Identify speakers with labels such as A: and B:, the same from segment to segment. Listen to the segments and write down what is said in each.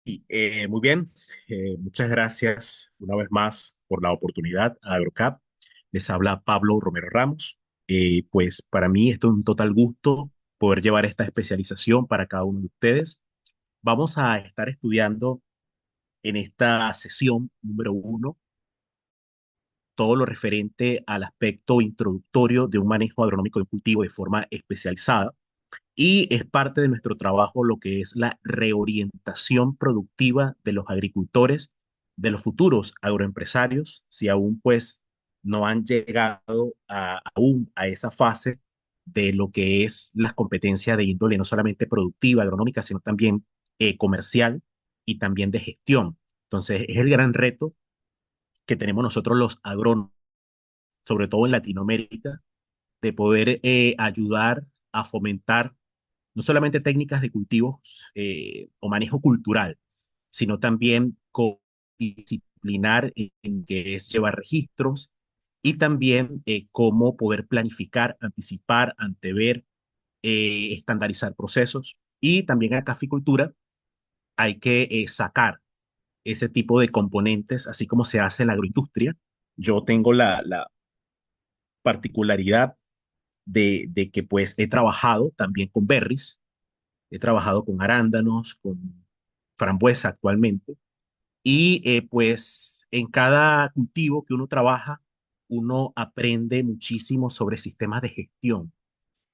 A: Muy bien. Muchas gracias una vez más por la oportunidad a AgroCap. Les habla Pablo Romero Ramos. Pues para mí esto es un total gusto poder llevar esta especialización para cada uno de ustedes. Vamos a estar estudiando en esta sesión número uno todo lo referente al aspecto introductorio de un manejo agronómico de cultivo de forma especializada. Y es parte de nuestro trabajo lo que es la reorientación productiva de los agricultores, de los futuros agroempresarios, si aún pues no han llegado aún a esa fase de lo que es las competencias de índole no solamente productiva, agronómica, sino también comercial y también de gestión. Entonces, es el gran reto que tenemos nosotros los agrónomos, sobre todo en Latinoamérica, de poder ayudar a fomentar no solamente técnicas de cultivos o manejo cultural, sino también disciplinar en que es llevar registros y también cómo poder planificar, anticipar, antever, estandarizar procesos. Y también en caficultura hay que sacar ese tipo de componentes, así como se hace en la agroindustria. Yo tengo la particularidad de que pues he trabajado también con berries. He trabajado con arándanos, con frambuesa actualmente. Y pues en cada cultivo que uno trabaja, uno aprende muchísimo sobre sistemas de gestión.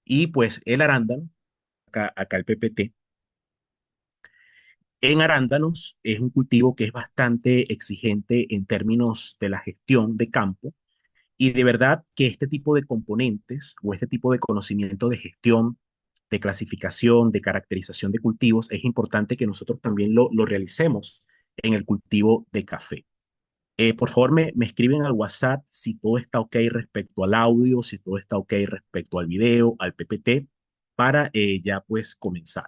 A: Y pues el arándano, acá el PPT, en arándanos es un cultivo que es bastante exigente en términos de la gestión de campo. Y de verdad que este tipo de componentes o este tipo de conocimiento de gestión, de clasificación, de caracterización de cultivos, es importante que nosotros también lo realicemos en el cultivo de café. Por favor, me escriben al WhatsApp si todo está ok respecto al audio, si todo está ok respecto al video, al PPT, para ya pues comenzar.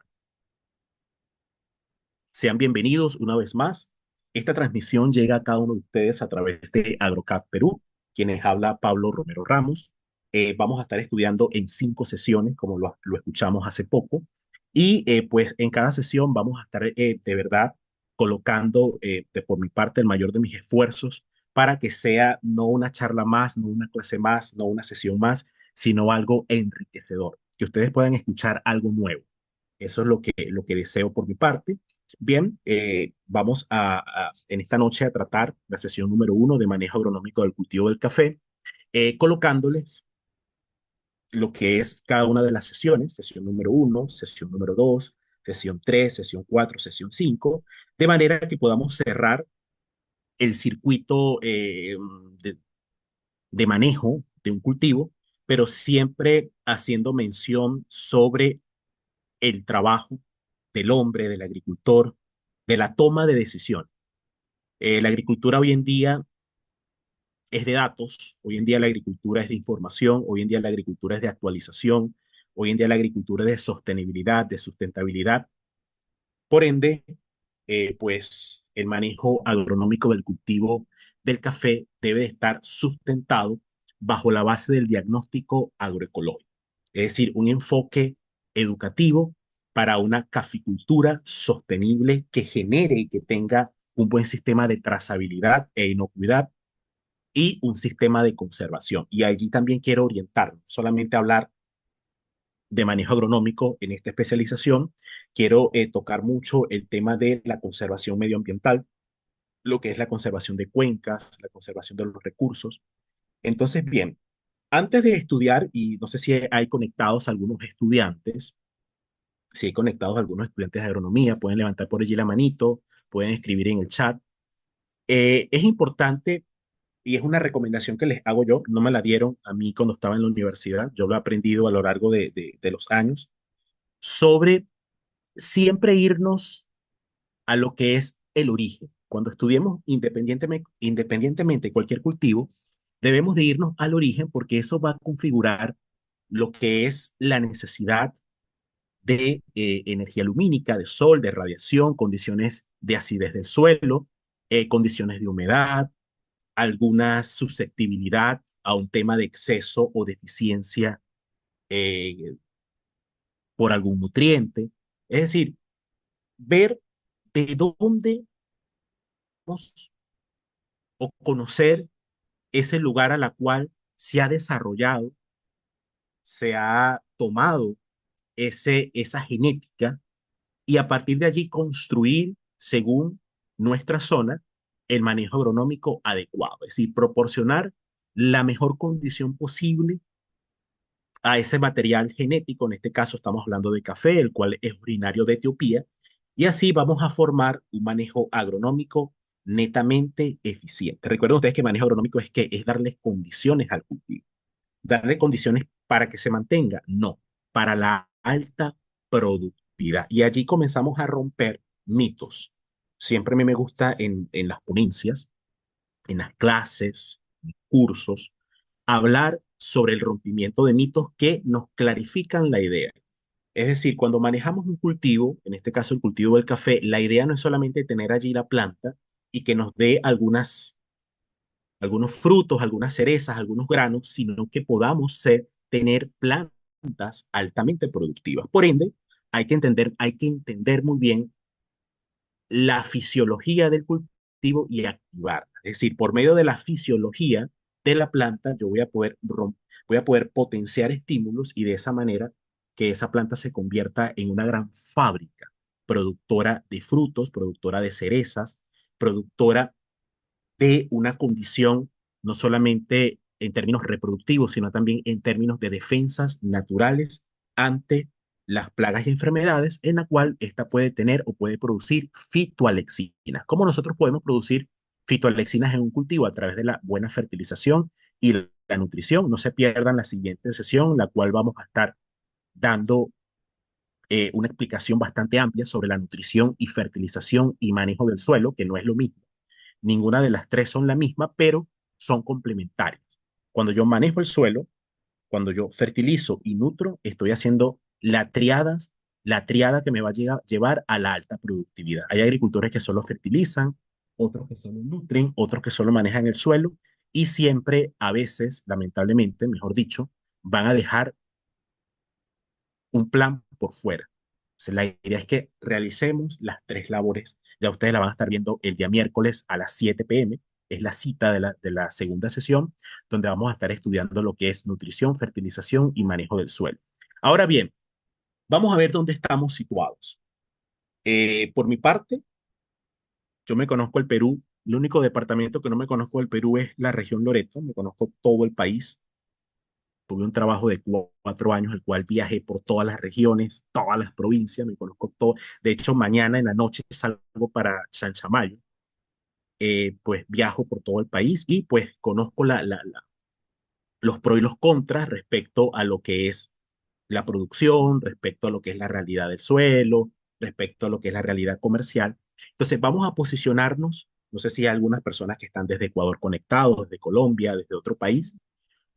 A: Sean bienvenidos una vez más. Esta transmisión llega a cada uno de ustedes a través de AgroCap Perú, quienes habla Pablo Romero Ramos. Vamos a estar estudiando en 5 sesiones, como lo escuchamos hace poco, y pues en cada sesión vamos a estar de verdad colocando por mi parte el mayor de mis esfuerzos para que sea no una charla más, no una clase más, no una sesión más, sino algo enriquecedor, que ustedes puedan escuchar algo nuevo. Eso es lo que deseo por mi parte. Bien, vamos en esta noche a tratar la sesión número uno de manejo agronómico del cultivo del café, colocándoles lo que es cada una de las sesiones, sesión número uno, sesión número dos, sesión tres, sesión cuatro, sesión cinco, de manera que podamos cerrar el circuito de, de manejo de un cultivo, pero siempre haciendo mención sobre el trabajo del hombre, del agricultor, de la toma de decisión. La agricultura hoy en día es de datos, hoy en día la agricultura es de información, hoy en día la agricultura es de actualización, hoy en día la agricultura es de sostenibilidad, de sustentabilidad. Por ende, pues el manejo agronómico del cultivo del café debe de estar sustentado bajo la base del diagnóstico agroecológico, es decir, un enfoque educativo para una caficultura sostenible que genere y que tenga un buen sistema de trazabilidad e inocuidad y un sistema de conservación. Y allí también quiero orientar, solamente hablar de manejo agronómico en esta especialización, quiero tocar mucho el tema de la conservación medioambiental, lo que es la conservación de cuencas, la conservación de los recursos. Entonces, bien, antes de estudiar, y no sé si hay conectados algunos estudiantes, si hay conectados algunos estudiantes de agronomía, pueden levantar por allí la manito, pueden escribir en el chat. Es importante y es una recomendación que les hago yo, no me la dieron a mí cuando estaba en la universidad, yo lo he aprendido a lo largo de los años, sobre siempre irnos a lo que es el origen. Cuando estudiemos independientemente de cualquier cultivo, debemos de irnos al origen porque eso va a configurar lo que es la necesidad de energía lumínica, de sol, de radiación, condiciones de acidez del suelo, condiciones de humedad, alguna susceptibilidad a un tema de exceso o deficiencia eh, por algún nutriente. Es decir, ver de dónde vamos o conocer ese lugar a la cual se ha desarrollado, se ha tomado esa genética y a partir de allí construir según nuestra zona el manejo agronómico adecuado, es decir, proporcionar la mejor condición posible a ese material genético, en este caso estamos hablando de café, el cual es originario de Etiopía, y así vamos a formar un manejo agronómico netamente eficiente. Recuerden ustedes que manejo agronómico es darles condiciones al cultivo, darle condiciones para que se mantenga, no, para la alta productividad. Y allí comenzamos a romper mitos. Siempre a mí me gusta en las ponencias, en las clases, en cursos, hablar sobre el rompimiento de mitos que nos clarifican la idea. Es decir, cuando manejamos un cultivo, en este caso el cultivo del café, la idea no es solamente tener allí la planta y que nos dé algunos frutos, algunas cerezas, algunos granos, sino que podamos tener plantas altamente productivas. Por ende, hay que entender muy bien la fisiología del cultivo y activarla. Es decir, por medio de la fisiología de la planta, yo voy a poder potenciar estímulos y de esa manera que esa planta se convierta en una gran fábrica productora de frutos, productora de cerezas, productora de una condición no solamente en términos reproductivos, sino también en términos de defensas naturales ante las plagas y enfermedades, en la cual ésta puede tener o puede producir fitoalexinas. ¿Cómo nosotros podemos producir fitoalexinas en un cultivo? A través de la buena fertilización y la nutrición. No se pierdan la siguiente sesión, la cual vamos a estar dando una explicación bastante amplia sobre la nutrición y fertilización y manejo del suelo, que no es lo mismo. Ninguna de las tres son la misma, pero son complementarias. Cuando yo manejo el suelo, cuando yo fertilizo y nutro, estoy haciendo la triada que me va a llevar a la alta productividad. Hay agricultores que solo fertilizan, otros que solo nutren, otros que solo manejan el suelo y siempre, a veces, lamentablemente, mejor dicho, van a dejar un plan por fuera. O sea, la idea es que realicemos las tres labores. Ya ustedes la van a estar viendo el día miércoles a las 7 p.m. Es la cita de la segunda sesión, donde vamos a estar estudiando lo que es nutrición, fertilización y manejo del suelo. Ahora bien, vamos a ver dónde estamos situados. Por mi parte, yo me conozco el Perú. El único departamento que no me conozco del Perú es la región Loreto. Me conozco todo el país. Tuve un trabajo de 4 años, el cual viajé por todas las regiones, todas las provincias, me conozco todo. De hecho, mañana en la noche salgo para Chanchamayo, pues viajo por todo el país y pues conozco los pros y los contras respecto a lo que es la producción, respecto a lo que es la realidad del suelo, respecto a lo que es la realidad comercial. Entonces, vamos a posicionarnos, no sé si hay algunas personas que están desde Ecuador conectados, desde Colombia, desde otro país,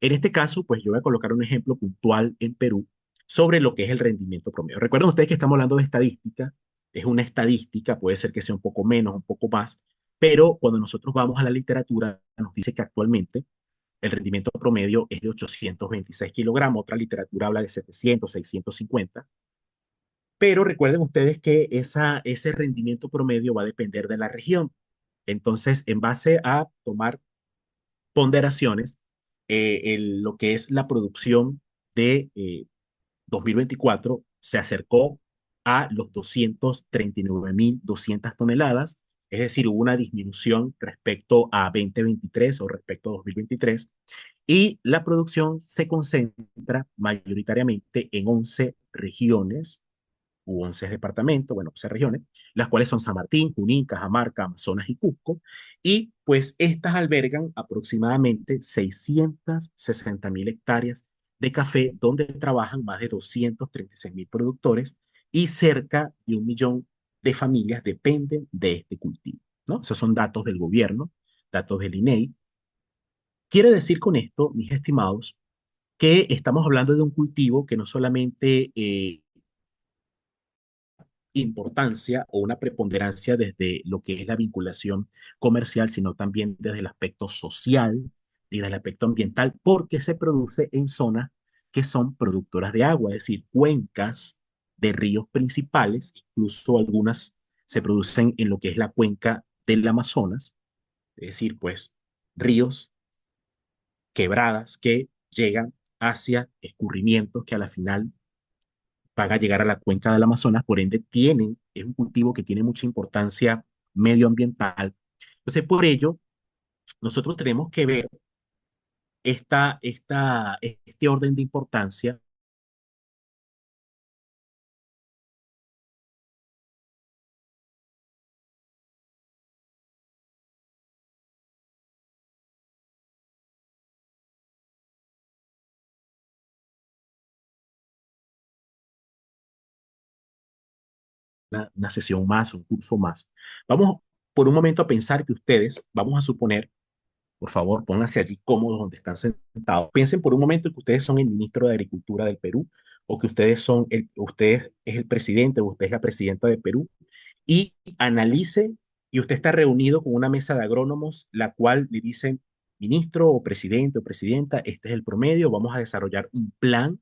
A: en este caso, pues yo voy a colocar un ejemplo puntual en Perú sobre lo que es el rendimiento promedio. Recuerden ustedes que estamos hablando de estadística, es una estadística, puede ser que sea un poco menos, un poco más, pero cuando nosotros vamos a la literatura, nos dice que actualmente el rendimiento promedio es de 826 kilogramos, otra literatura habla de 700, 650, pero recuerden ustedes que ese rendimiento promedio va a depender de la región. Entonces, en base a tomar ponderaciones, lo que es la producción de 2024 se acercó a los 239.200 toneladas, es decir, hubo una disminución respecto a 2023 o respecto a 2023, y la producción se concentra mayoritariamente en 11 regiones u 11 departamentos, bueno, 11 regiones, las cuales son San Martín, Junín, Cajamarca, Amazonas y Cusco, y pues estas albergan aproximadamente 660.000 hectáreas de café, donde trabajan más de 236.000 productores y cerca de 1 millón de familias dependen de este cultivo, ¿no? Esos son datos del gobierno, datos del INEI. Quiere decir con esto, mis estimados, que estamos hablando de un cultivo que no solamente importancia o una preponderancia desde lo que es la vinculación comercial, sino también desde el aspecto social y desde el aspecto ambiental, porque se produce en zonas que son productoras de agua, es decir, cuencas de ríos principales, incluso algunas se producen en lo que es la cuenca del Amazonas, es decir, pues ríos, quebradas que llegan hacia escurrimientos que a la final van a llegar a la cuenca del Amazonas, por ende es un cultivo que tiene mucha importancia medioambiental. Entonces, por ello, nosotros tenemos que ver este orden de importancia, una sesión más, un curso más. Vamos por un momento a pensar que ustedes, vamos a suponer, por favor, pónganse allí cómodos donde están sentados. Piensen por un momento que ustedes son el ministro de Agricultura del Perú o que ustedes es el presidente o usted es la presidenta de Perú y analice y usted está reunido con una mesa de agrónomos, la cual le dicen, ministro o presidente o presidenta, este es el promedio, vamos a desarrollar un plan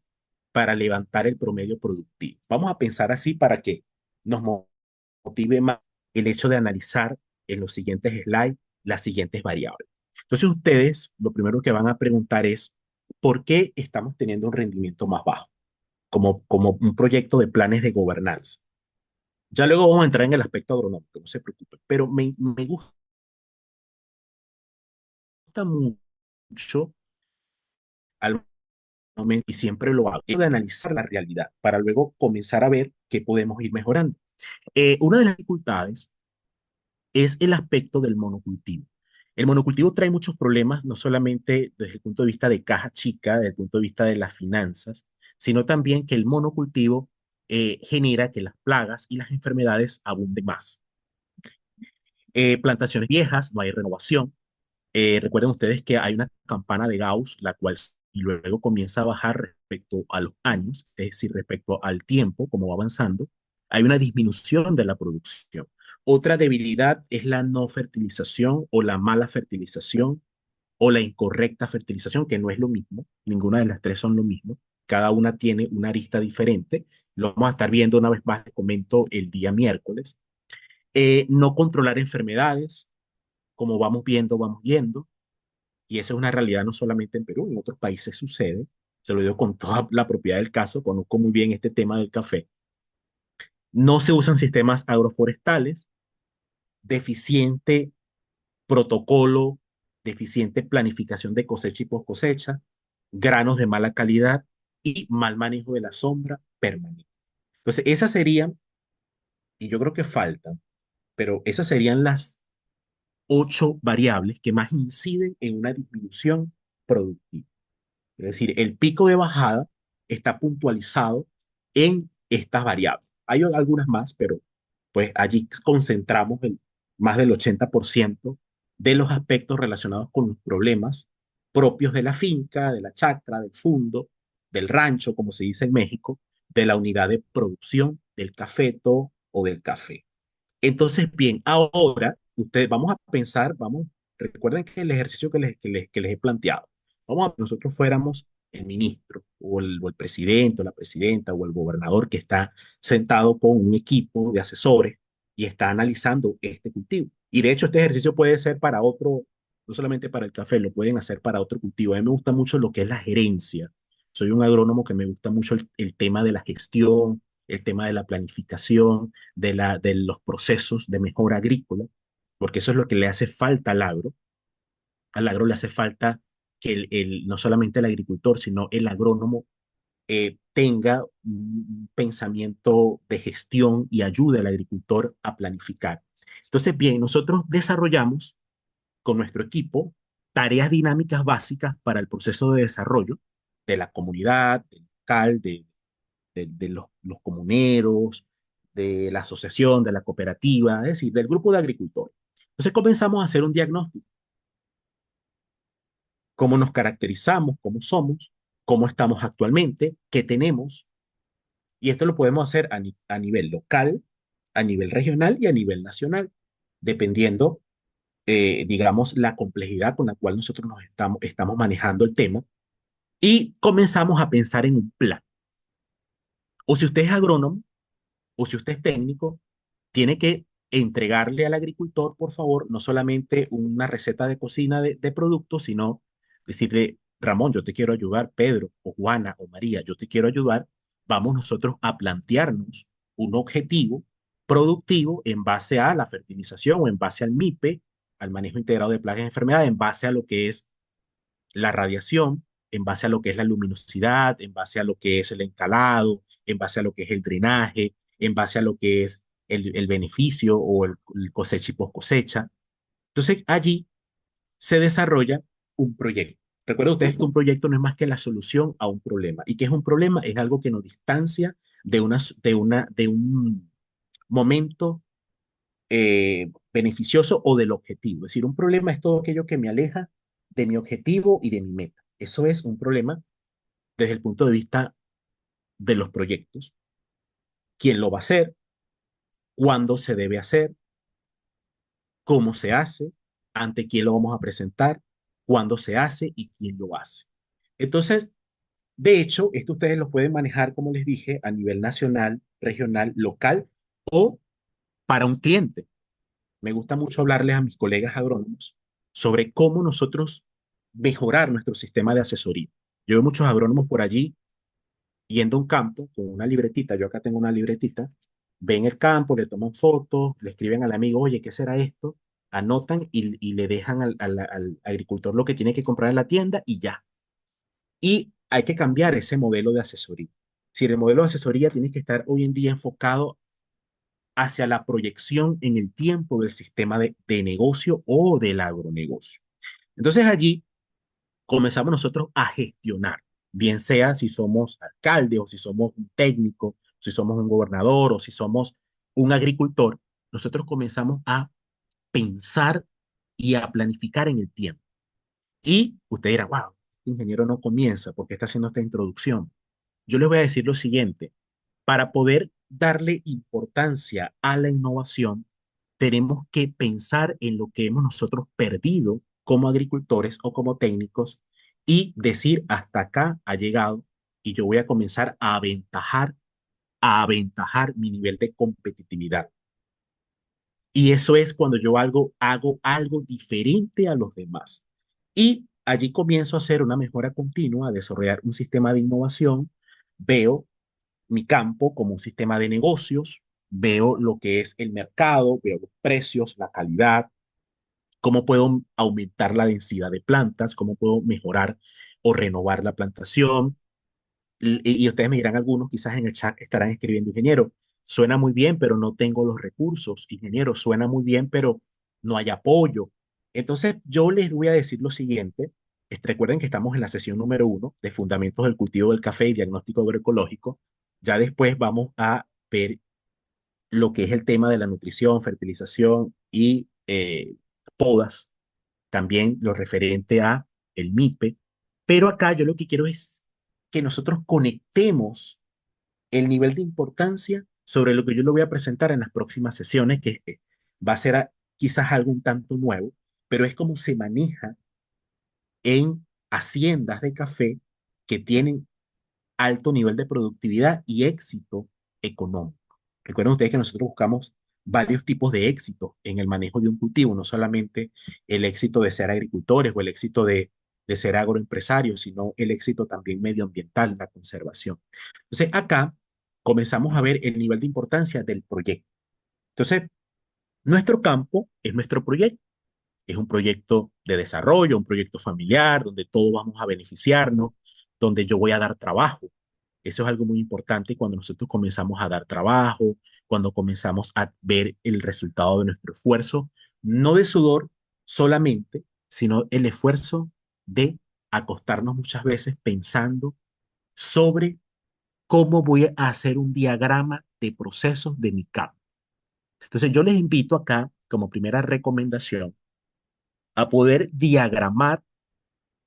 A: para levantar el promedio productivo. Vamos a pensar así para que nos motive más el hecho de analizar en los siguientes slides las siguientes variables. Entonces ustedes lo primero que van a preguntar es, ¿por qué estamos teniendo un rendimiento más bajo? Como un proyecto de planes de gobernanza. Ya luego vamos a entrar en el aspecto agronómico, no se preocupen, pero me gusta mucho al momento, y siempre lo hago, de analizar la realidad para luego comenzar a ver qué podemos ir mejorando. Una de las dificultades es el aspecto del monocultivo. El monocultivo trae muchos problemas, no solamente desde el punto de vista de caja chica, desde el punto de vista de las finanzas, sino también que el monocultivo genera que las plagas y las enfermedades abunden más. Plantaciones viejas, no hay renovación. Recuerden ustedes que hay una campana de Gauss, la cual y luego comienza a bajar respecto a los años, es decir, respecto al tiempo, como va avanzando, hay una disminución de la producción. Otra debilidad es la no fertilización o la mala fertilización o la incorrecta fertilización, que no es lo mismo, ninguna de las tres son lo mismo, cada una tiene una arista diferente. Lo vamos a estar viendo una vez más, les comento el día miércoles. No controlar enfermedades, como vamos viendo, vamos viendo. Y esa es una realidad no solamente en Perú, en otros países sucede. Se lo digo con toda la propiedad del caso, conozco muy bien este tema del café. No se usan sistemas agroforestales, deficiente protocolo, deficiente planificación de cosecha y post cosecha, granos de mala calidad y mal manejo de la sombra permanente. Entonces, esas serían, y yo creo que faltan, pero esas serían las 8 variables que más inciden en una disminución productiva. Es decir, el pico de bajada está puntualizado en estas variables. Hay algunas más, pero pues allí concentramos más del 80% de los aspectos relacionados con los problemas propios de la finca, de la chacra, del fundo, del rancho, como se dice en México, de la unidad de producción del cafeto o del café. Entonces, bien, ahora ustedes vamos a pensar, recuerden que el ejercicio que les he planteado, nosotros fuéramos el ministro o el presidente o la presidenta o el gobernador que está sentado con un equipo de asesores y está analizando este cultivo. Y de hecho, este ejercicio puede ser para otro, no solamente para el café, lo pueden hacer para otro cultivo. A mí me gusta mucho lo que es la gerencia. Soy un agrónomo que me gusta mucho el tema de la gestión, el tema de la planificación de los procesos de mejora agrícola, porque eso es lo que le hace falta al agro. Al agro le hace falta que no solamente el agricultor, sino el agrónomo tenga un pensamiento de gestión y ayude al agricultor a planificar. Entonces, bien, nosotros desarrollamos con nuestro equipo tareas dinámicas básicas para el proceso de desarrollo de la comunidad, del local, de los comuneros, de la asociación, de la cooperativa, es decir, del grupo de agricultores. Entonces comenzamos a hacer un diagnóstico, cómo nos caracterizamos, cómo somos, cómo estamos actualmente, qué tenemos, y esto lo podemos hacer a nivel local, a nivel regional y a nivel nacional, dependiendo, digamos, la complejidad con la cual nosotros estamos manejando el tema, y comenzamos a pensar en un plan. O si usted es agrónomo, o si usted es técnico, tiene que entregarle al agricultor, por favor, no solamente una receta de cocina de productos, sino decirle, Ramón, yo te quiero ayudar, Pedro o Juana o María, yo te quiero ayudar, vamos nosotros a plantearnos un objetivo productivo en base a la fertilización o en base al MIPE, al manejo integrado de plagas y enfermedades, en base a lo que es la radiación, en base a lo que es la luminosidad, en base a lo que es el encalado, en base a lo que es el drenaje, en base a lo que es el beneficio o el cosecha y post cosecha. Entonces allí se desarrolla un proyecto. Recuerden ustedes que un proyecto no es más que la solución a un problema. ¿Y qué es un problema? Es algo que nos distancia de un momento beneficioso o del objetivo. Es decir, un problema es todo aquello que me aleja de mi objetivo y de mi meta. Eso es un problema desde el punto de vista de los proyectos. ¿Quién lo va a hacer? ¿Cuándo se debe hacer? ¿Cómo se hace? ¿Ante quién lo vamos a presentar? ¿Cuándo se hace y quién lo hace? Entonces, de hecho, esto ustedes lo pueden manejar, como les dije, a nivel nacional, regional, local o para un cliente. Me gusta mucho hablarles a mis colegas agrónomos sobre cómo nosotros mejorar nuestro sistema de asesoría. Yo veo muchos agrónomos por allí yendo a un campo con una libretita, yo acá tengo una libretita, ven el campo, le toman fotos, le escriben al amigo, oye, ¿qué será esto? Anotan y le dejan al agricultor lo que tiene que comprar en la tienda y ya. Y hay que cambiar ese modelo de asesoría. Si el modelo de asesoría tiene que estar hoy en día enfocado hacia la proyección en el tiempo del sistema de negocio o del agronegocio. Entonces allí comenzamos nosotros a gestionar, bien sea si somos alcalde o si somos un técnico, si somos un gobernador o si somos un agricultor, nosotros comenzamos a pensar y a planificar en el tiempo. Y usted dirá, wow, este ingeniero no comienza porque está haciendo esta introducción. Yo les voy a decir lo siguiente, para poder darle importancia a la innovación, tenemos que pensar en lo que hemos nosotros perdido como agricultores o como técnicos y decir, hasta acá ha llegado y yo voy a comenzar a aventajar mi nivel de competitividad. Y eso es cuando yo hago algo diferente a los demás. Y allí comienzo a hacer una mejora continua, a desarrollar un sistema de innovación. Veo mi campo como un sistema de negocios, veo lo que es el mercado, veo los precios, la calidad, cómo puedo aumentar la densidad de plantas, cómo puedo mejorar o renovar la plantación. Y ustedes me dirán algunos, quizás en el chat estarán escribiendo, ingeniero, suena muy bien, pero no tengo los recursos, ingeniero, suena muy bien, pero no hay apoyo. Entonces, yo les voy a decir lo siguiente. Recuerden que estamos en la sesión número 1 de Fundamentos del Cultivo del Café y Diagnóstico Agroecológico. Ya después vamos a ver lo que es el tema de la nutrición, fertilización y podas, también lo referente a el MIPE, pero acá yo lo que quiero es que nosotros conectemos el nivel de importancia sobre lo que yo le voy a presentar en las próximas sesiones, que va a ser quizás algo un tanto nuevo, pero es como se maneja en haciendas de café que tienen alto nivel de productividad y éxito económico. Recuerden ustedes que nosotros buscamos varios tipos de éxito en el manejo de un cultivo, no solamente el éxito de ser agricultores o el éxito de ser agroempresarios, sino el éxito también medioambiental, la conservación. Entonces, acá comenzamos a ver el nivel de importancia del proyecto. Entonces, nuestro campo es nuestro proyecto. Es un proyecto de desarrollo, un proyecto familiar, donde todos vamos a beneficiarnos, donde yo voy a dar trabajo. Eso es algo muy importante cuando nosotros comenzamos a dar trabajo, cuando comenzamos a ver el resultado de nuestro esfuerzo, no de sudor solamente, sino el esfuerzo de acostarnos muchas veces pensando sobre cómo voy a hacer un diagrama de procesos de mi campo. Entonces, yo les invito acá, como primera recomendación, a poder diagramar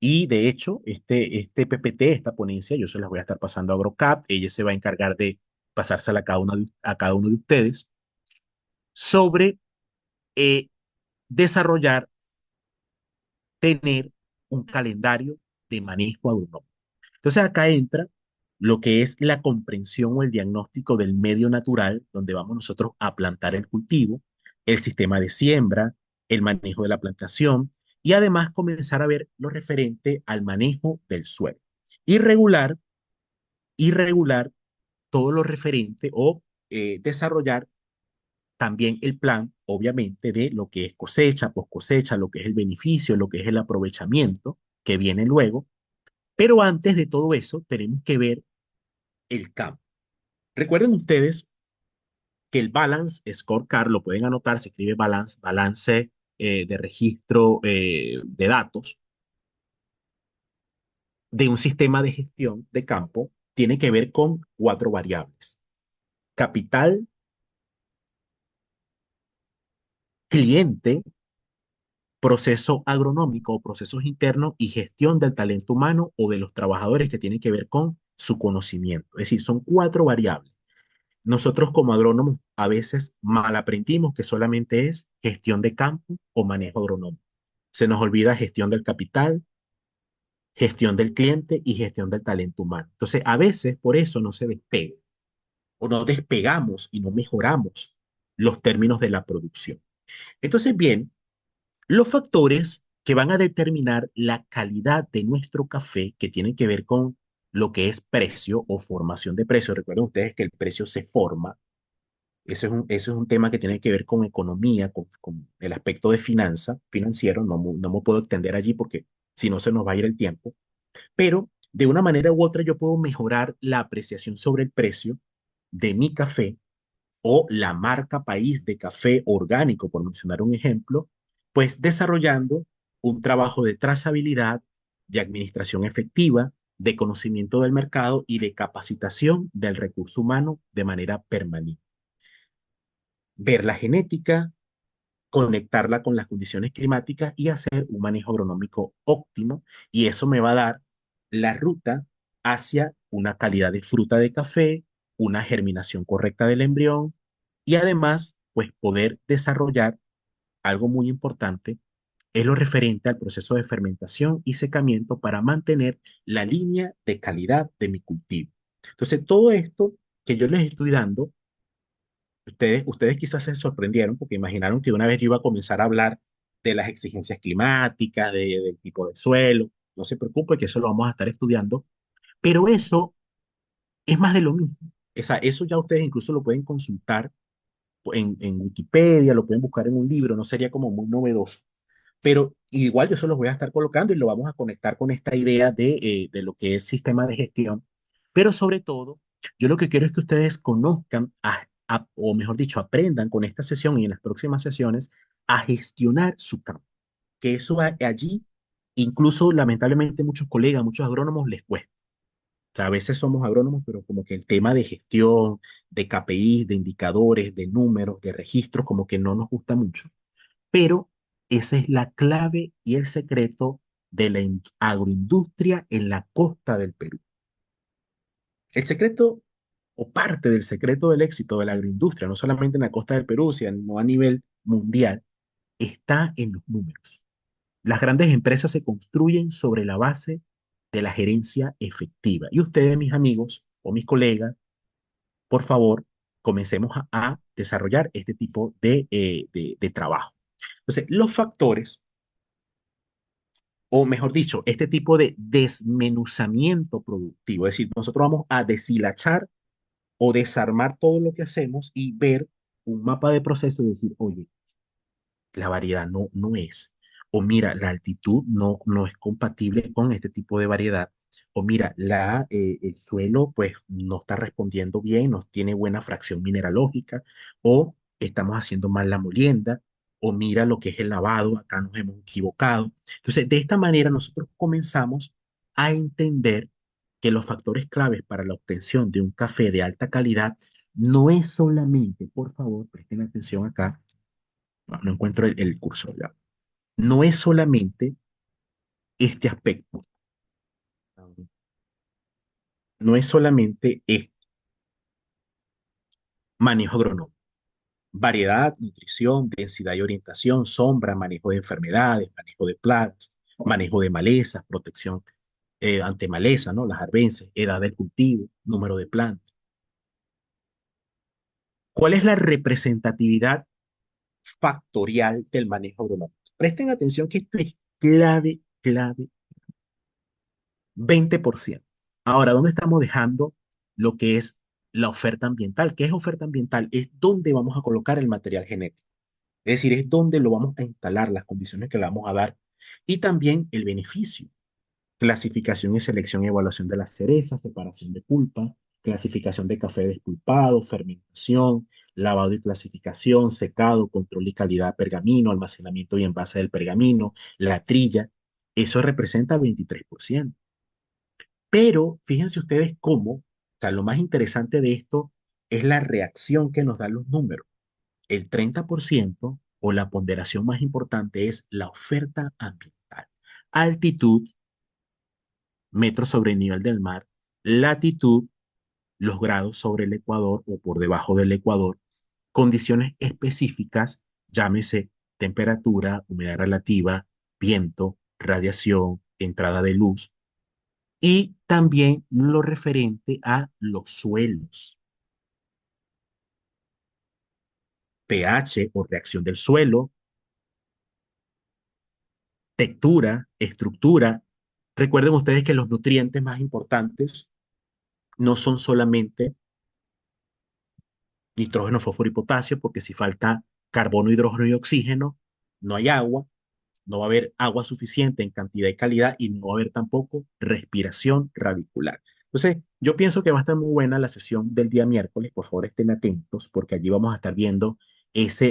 A: y de hecho, este PPT, esta ponencia, yo se las voy a estar pasando a AgroCap, ella se va a encargar de pasársela a cada uno de ustedes sobre eh, desarrollar, tener un calendario de manejo agronómico. Entonces acá entra lo que es la comprensión o el diagnóstico del medio natural donde vamos nosotros a plantar el cultivo, el sistema de siembra, el manejo de la plantación y además comenzar a ver lo referente al manejo del suelo. Y regular todo lo referente o desarrollar también el plan, obviamente, de lo que es cosecha, post cosecha, lo que es el beneficio, lo que es el aprovechamiento que viene luego. Pero antes de todo eso, tenemos que ver el campo. Recuerden ustedes que el Balance Scorecard lo pueden anotar, se escribe balance de registro de datos de un sistema de gestión de campo, tiene que ver con cuatro variables: capital, cliente, proceso agronómico o procesos internos y gestión del talento humano o de los trabajadores que tienen que ver con su conocimiento. Es decir, son cuatro variables. Nosotros como agrónomos a veces mal aprendimos que solamente es gestión de campo o manejo agronómico. Se nos olvida gestión del capital, gestión del cliente y gestión del talento humano. Entonces, a veces por eso no se despega o no despegamos y no mejoramos los términos de la producción. Entonces, bien, los factores que van a determinar la calidad de nuestro café, que tienen que ver con lo que es precio o formación de precio. Recuerden ustedes que el precio se forma. Eso es un tema que tiene que ver con economía, con el aspecto de finanza, financiero. No, no me puedo extender allí porque si no se nos va a ir el tiempo. Pero de una manera u otra yo puedo mejorar la apreciación sobre el precio de mi café o la marca país de café orgánico, por mencionar un ejemplo, pues desarrollando un trabajo de trazabilidad, de administración efectiva, de conocimiento del mercado y de capacitación del recurso humano de manera permanente. Ver la genética, conectarla con las condiciones climáticas y hacer un manejo agronómico óptimo, y eso me va a dar la ruta hacia una calidad de fruta de café, una germinación correcta del embrión y además pues poder desarrollar algo muy importante, es lo referente al proceso de fermentación y secamiento para mantener la línea de calidad de mi cultivo. Entonces, todo esto que yo les estoy dando, ustedes quizás se sorprendieron porque imaginaron que una vez yo iba a comenzar a hablar de las exigencias climáticas, del tipo de suelo. No se preocupe que eso lo vamos a estar estudiando, pero eso es más de lo mismo. Eso ya ustedes incluso lo pueden consultar en Wikipedia, lo pueden buscar en un libro, no sería como muy novedoso. Pero igual yo se los voy a estar colocando y lo vamos a conectar con esta idea de lo que es sistema de gestión. Pero sobre todo, yo lo que quiero es que ustedes conozcan, o mejor dicho, aprendan con esta sesión y en las próximas sesiones a gestionar su campo. Que eso allí, incluso lamentablemente muchos colegas, muchos agrónomos les cuesta. O sea, a veces somos agrónomos, pero como que el tema de gestión, de KPIs, de indicadores, de números, de registros, como que no nos gusta mucho. Pero esa es la clave y el secreto de la agroindustria en la costa del Perú. El secreto o parte del secreto del éxito de la agroindustria, no solamente en la costa del Perú, sino a nivel mundial, está en los números. Las grandes empresas se construyen sobre la base de la gerencia efectiva. Y ustedes, mis amigos o mis colegas, por favor, comencemos a desarrollar este tipo de trabajo. Entonces, los factores, o mejor dicho, este tipo de desmenuzamiento productivo, es decir, nosotros vamos a deshilachar o desarmar todo lo que hacemos y ver un mapa de proceso y decir, oye, la variedad no es. O mira, la altitud no es compatible con este tipo de variedad. O mira, el suelo pues no está respondiendo bien, no tiene buena fracción mineralógica. O estamos haciendo mal la molienda. O mira lo que es el lavado, acá nos hemos equivocado. Entonces, de esta manera nosotros comenzamos a entender que los factores claves para la obtención de un café de alta calidad no es solamente, por favor, presten atención acá, no encuentro el cursor ya. No es solamente este aspecto, no es solamente este manejo agronómico. Variedad, nutrición, densidad y orientación, sombra, manejo de enfermedades, manejo de plagas, manejo de malezas, protección ante maleza, ¿no? Las arbences, edad del cultivo, número de plantas. ¿Cuál es la representatividad factorial del manejo agronómico. Presten atención que esto es clave, clave, 20%. Ahora, ¿dónde estamos dejando lo que es la oferta ambiental? ¿Qué es oferta ambiental? Es dónde vamos a colocar el material genético. Es decir, es dónde lo vamos a instalar, las condiciones que le vamos a dar y también el beneficio. Clasificación y selección y evaluación de las cerezas, separación de pulpa, clasificación de café despulpado, fermentación, lavado y clasificación, secado, control y calidad de pergamino, almacenamiento y envase del pergamino, la trilla. Eso representa 23%. Pero fíjense ustedes cómo, o sea, lo más interesante de esto es la reacción que nos dan los números. El 30% o la ponderación más importante es la oferta ambiental. Altitud, metros sobre el nivel del mar, latitud, los grados sobre el ecuador o por debajo del ecuador, condiciones específicas, llámese temperatura, humedad relativa, viento, radiación, entrada de luz, y también lo referente a los suelos, pH o reacción del suelo, textura, estructura. Recuerden ustedes que los nutrientes más importantes no son solamente nitrógeno, fósforo y potasio, porque si falta carbono, hidrógeno y oxígeno, no hay agua, no va a haber agua suficiente en cantidad y calidad y no va a haber tampoco respiración radicular. Entonces, yo pienso que va a estar muy buena la sesión del día miércoles. Por favor, estén atentos porque allí vamos a estar viendo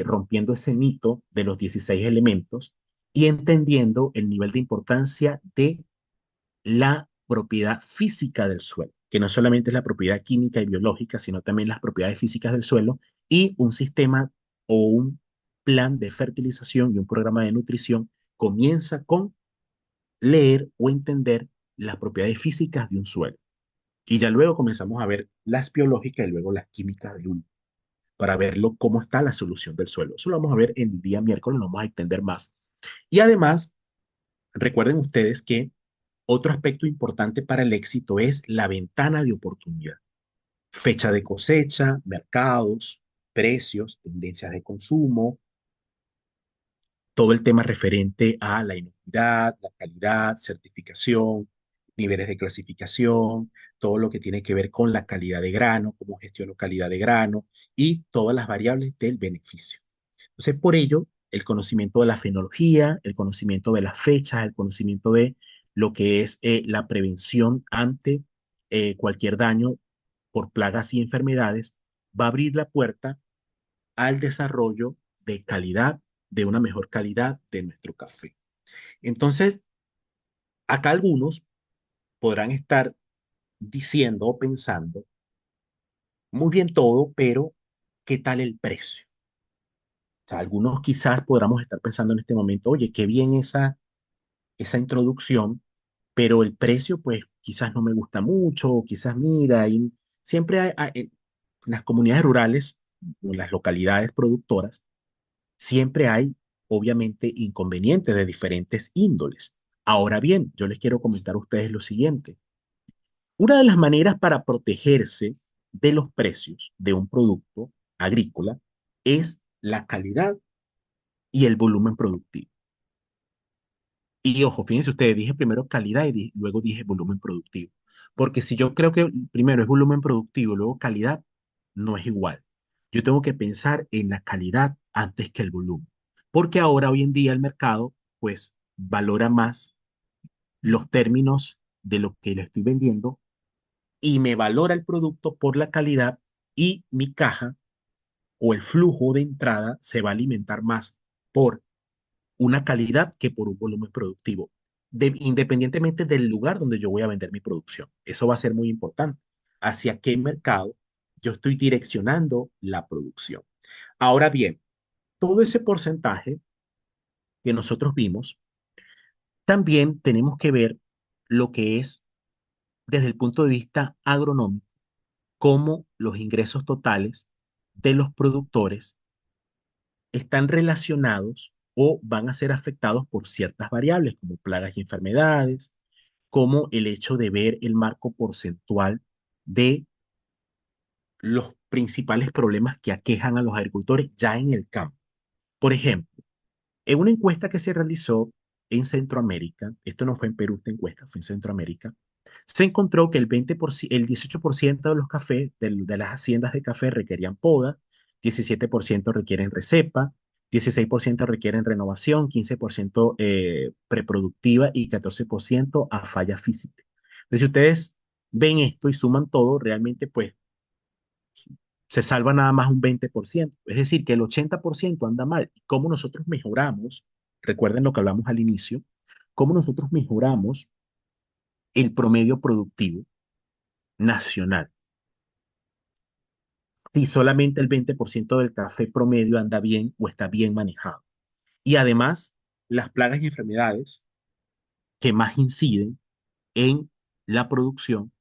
A: rompiendo ese mito de los 16 elementos y entendiendo el nivel de importancia de la propiedad física del suelo, que no solamente es la propiedad química y biológica, sino también las propiedades físicas del suelo y un sistema o un plan de fertilización y un programa de nutrición comienza con leer o entender las propiedades físicas de un suelo. Y ya luego comenzamos a ver las biológicas y luego las químicas de uno, para verlo cómo está la solución del suelo. Eso lo vamos a ver en el día miércoles, lo vamos a entender más. Y además, recuerden ustedes que otro aspecto importante para el éxito es la ventana de oportunidad. Fecha de cosecha, mercados, precios, tendencias de consumo, todo el tema referente a la inocuidad, la calidad, certificación, niveles de clasificación, todo lo que tiene que ver con la calidad de grano, cómo gestiono calidad de grano y todas las variables del beneficio. Entonces, por ello, el conocimiento de la fenología, el conocimiento de las fechas, el conocimiento de lo que es la prevención ante cualquier daño por plagas y enfermedades, va a abrir la puerta al desarrollo de calidad, de una mejor calidad de nuestro café. Entonces, acá algunos podrán estar diciendo o pensando, muy bien todo, pero ¿qué tal el precio? O sea, algunos quizás podamos estar pensando en este momento, oye, qué bien esa introducción, pero el precio, pues quizás no me gusta mucho, o quizás mira, y siempre en las comunidades rurales, o en las localidades productoras, siempre hay, obviamente, inconvenientes de diferentes índoles. Ahora bien, yo les quiero comentar a ustedes lo siguiente. Una de las maneras para protegerse de los precios de un producto agrícola es la calidad y el volumen productivo. Y ojo, fíjense ustedes, dije primero calidad y luego dije volumen productivo. Porque si yo creo que primero es volumen productivo, luego calidad, no es igual. Yo tengo que pensar en la calidad antes que el volumen. Porque ahora, hoy en día, el mercado, pues, valora más los términos de lo que le estoy vendiendo y me valora el producto por la calidad y mi caja o el flujo de entrada se va a alimentar más por una calidad que por un volumen productivo, independientemente del lugar donde yo voy a vender mi producción. Eso va a ser muy importante. ¿Hacia qué mercado yo estoy direccionando la producción? Ahora bien, todo ese porcentaje que nosotros vimos, también tenemos que ver lo que es desde el punto de vista agronómico, cómo los ingresos totales de los productores están relacionados o van a ser afectados por ciertas variables como plagas y enfermedades, como el hecho de ver el marco porcentual de los principales problemas que aquejan a los agricultores ya en el campo. Por ejemplo, en una encuesta que se realizó en Centroamérica, esto no fue en Perú, esta encuesta fue en Centroamérica, se encontró que el 18% de los cafés, de las haciendas de café requerían poda, 17% requieren recepa, 16% requieren renovación, 15% preproductiva y 14% a falla física. Entonces, si ustedes ven esto y suman todo, realmente pues se salva nada más un 20%. Es decir, que el 80% anda mal. ¿Cómo nosotros mejoramos? Recuerden lo que hablamos al inicio, cómo nosotros mejoramos el promedio productivo nacional. Si solamente el 20% del café promedio anda bien o está bien manejado. Y además, las plagas y enfermedades que más inciden en la producción,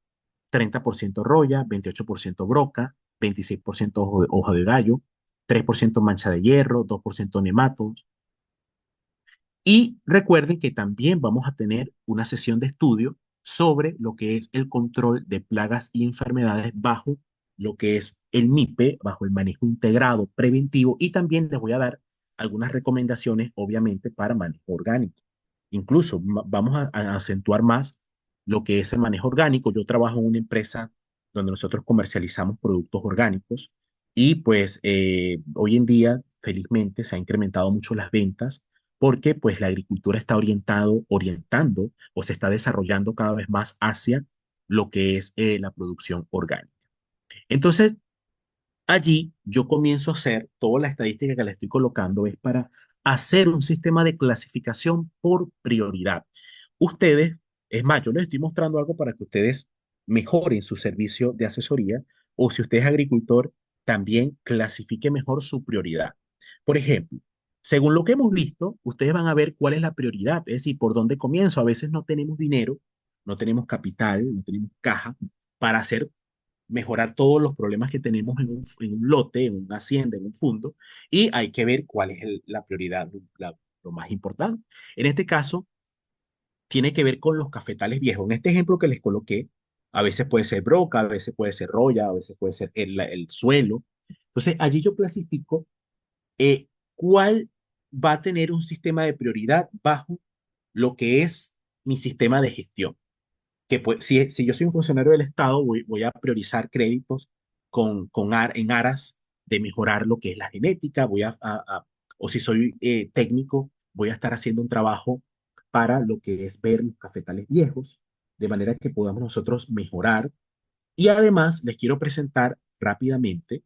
A: 30% roya, 28% broca, 26% hoja de gallo, 3% mancha de hierro, 2% nematos. Y recuerden que también vamos a tener una sesión de estudio sobre lo que es el control de plagas y enfermedades bajo lo que es el MIPE, bajo el manejo integrado preventivo, y también les voy a dar algunas recomendaciones, obviamente, para manejo orgánico. Incluso vamos a acentuar más lo que es el manejo orgánico. Yo trabajo en una empresa donde nosotros comercializamos productos orgánicos y pues hoy en día, felizmente, se ha incrementado mucho las ventas porque pues la agricultura está orientando o se está desarrollando cada vez más hacia lo que es la producción orgánica. Entonces, allí yo comienzo a hacer toda la estadística que le estoy colocando es para hacer un sistema de clasificación por prioridad. Ustedes, es más, yo les estoy mostrando algo para que ustedes mejoren su servicio de asesoría o si usted es agricultor, también clasifique mejor su prioridad. Por ejemplo, según lo que hemos visto, ustedes van a ver cuál es la prioridad, es decir, por dónde comienzo. A veces no tenemos dinero, no tenemos capital, no tenemos caja para hacer mejorar todos los problemas que tenemos en un lote, en una hacienda, en un fondo, y hay que ver cuál es la prioridad, lo más importante. En este caso, tiene que ver con los cafetales viejos. En este ejemplo que les coloqué, a veces puede ser broca, a veces puede ser roya, a veces puede ser el suelo. Entonces, allí yo clasifico cuál va a tener un sistema de prioridad bajo lo que es mi sistema de gestión que pues, si yo soy un funcionario del Estado, voy a priorizar créditos en aras de mejorar lo que es la genética, o si soy técnico, voy a estar haciendo un trabajo para lo que es ver los cafetales viejos, de manera que podamos nosotros mejorar. Y además les quiero presentar rápidamente.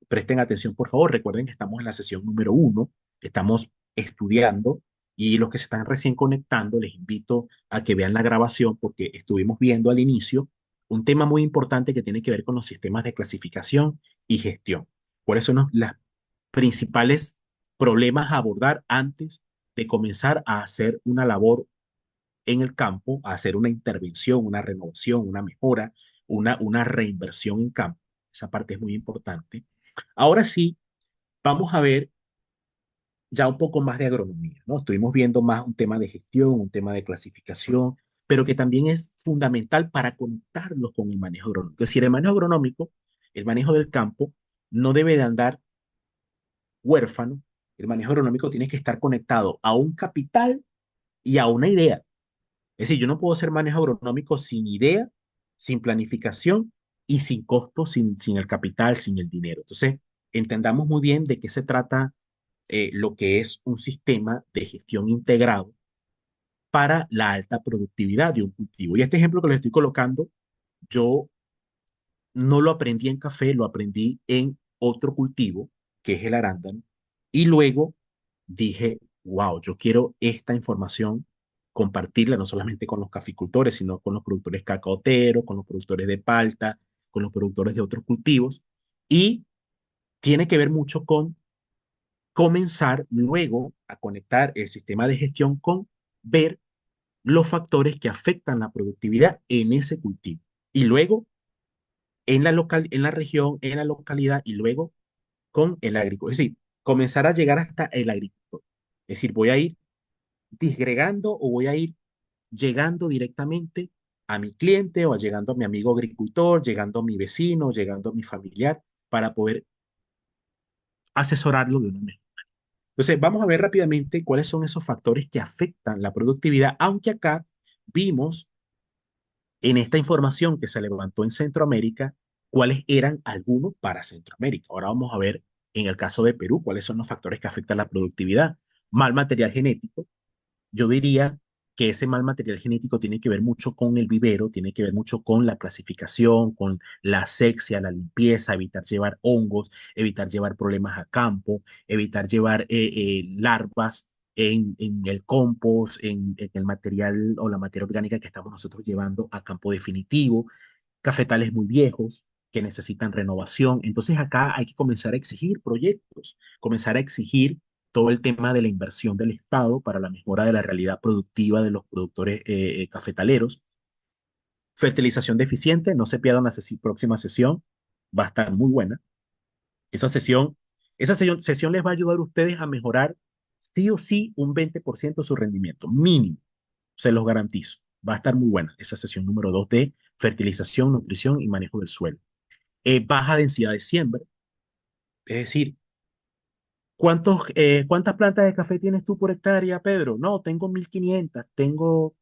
A: Presten atención, por favor. Recuerden que estamos en la sesión número 1, estamos estudiando y los que se están recién conectando, les invito a que vean la grabación porque estuvimos viendo al inicio un tema muy importante que tiene que ver con los sistemas de clasificación y gestión. ¿Cuáles son los principales problemas a abordar antes de comenzar a hacer una labor en el campo, a hacer una intervención, una renovación, una mejora, una reinversión en campo? Esa parte es muy importante. Ahora sí, vamos a ver ya un poco más de agronomía, ¿no? Estuvimos viendo más un tema de gestión, un tema de clasificación, pero que también es fundamental para conectarlos con el manejo agronómico. Es decir, el manejo agronómico, el manejo del campo, no debe de andar huérfano. El manejo agronómico tiene que estar conectado a un capital y a una idea. Es decir, yo no puedo hacer manejo agronómico sin idea, sin planificación y sin costo, sin el capital, sin el dinero. Entonces, entendamos muy bien de qué se trata lo que es un sistema de gestión integrado para la alta productividad de un cultivo. Y este ejemplo que les estoy colocando, yo no lo aprendí en café, lo aprendí en otro cultivo, que es el arándano, y luego dije, wow, yo quiero esta información compartirla no solamente con los caficultores, sino con los productores cacaoteros, con los productores de palta, con los productores de otros cultivos, y tiene que ver mucho con comenzar luego a conectar el sistema de gestión con ver los factores que afectan la productividad en ese cultivo. Y luego en la región, en la localidad y luego con el agricultor. Es decir, comenzar a llegar hasta el agricultor. Es decir, voy a ir disgregando o voy a ir llegando directamente a mi cliente o llegando a mi amigo agricultor, llegando a mi vecino, llegando a mi familiar para poder asesorarlo de una mejor. Entonces, vamos a ver rápidamente cuáles son esos factores que afectan la productividad, aunque acá vimos en esta información que se levantó en Centroamérica cuáles eran algunos para Centroamérica. Ahora vamos a ver en el caso de Perú cuáles son los factores que afectan la productividad. Mal material genético, yo diría que ese mal material genético tiene que ver mucho con el vivero, tiene que ver mucho con la clasificación, con la asepsia, la limpieza, evitar llevar hongos, evitar llevar problemas a campo, evitar llevar larvas en el compost, en el material o la materia orgánica que estamos nosotros llevando a campo definitivo, cafetales muy viejos que necesitan renovación. Entonces acá hay que comenzar a exigir proyectos, comenzar a exigir todo el tema de la inversión del Estado para la mejora de la realidad productiva de los productores cafetaleros. Fertilización deficiente, no se pierdan la próxima sesión, va a estar muy buena. Esa sesión, esa sesión les va a ayudar a ustedes a mejorar sí o sí un 20% su rendimiento, mínimo, se los garantizo. Va a estar muy buena esa sesión número 2 de fertilización, nutrición y manejo del suelo. Baja densidad de siembra, es decir, ¿cuántas plantas de café tienes tú por hectárea, Pedro? No, tengo 1.500, tengo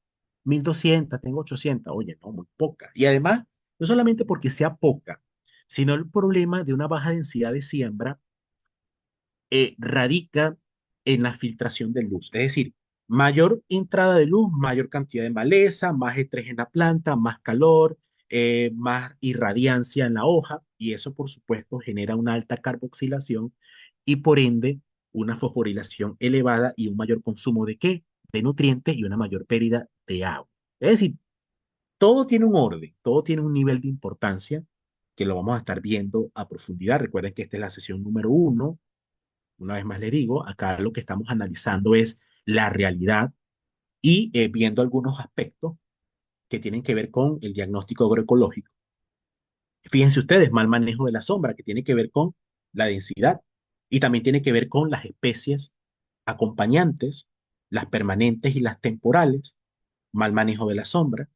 A: 1.200, tengo 800. Oye, no, muy poca. Y además, no solamente porque sea poca, sino el problema de una baja densidad de siembra radica en la filtración de luz. Es decir, mayor entrada de luz, mayor cantidad de maleza, más estrés en la planta, más calor, más irradiancia en la hoja, y eso por supuesto genera una alta carboxilación y por ende una fosforilación elevada y un mayor consumo de qué? De nutrientes y una mayor pérdida de agua. Es decir, todo tiene un orden, todo tiene un nivel de importancia que lo vamos a estar viendo a profundidad. Recuerden que esta es la sesión número 1. Una vez más le digo, acá lo que estamos analizando es la realidad y viendo algunos aspectos que tienen que ver con el diagnóstico agroecológico. Fíjense ustedes, mal manejo de la sombra, que tiene que ver con la densidad y también tiene que ver con las especies acompañantes, las permanentes y las temporales, mal manejo de la sombra,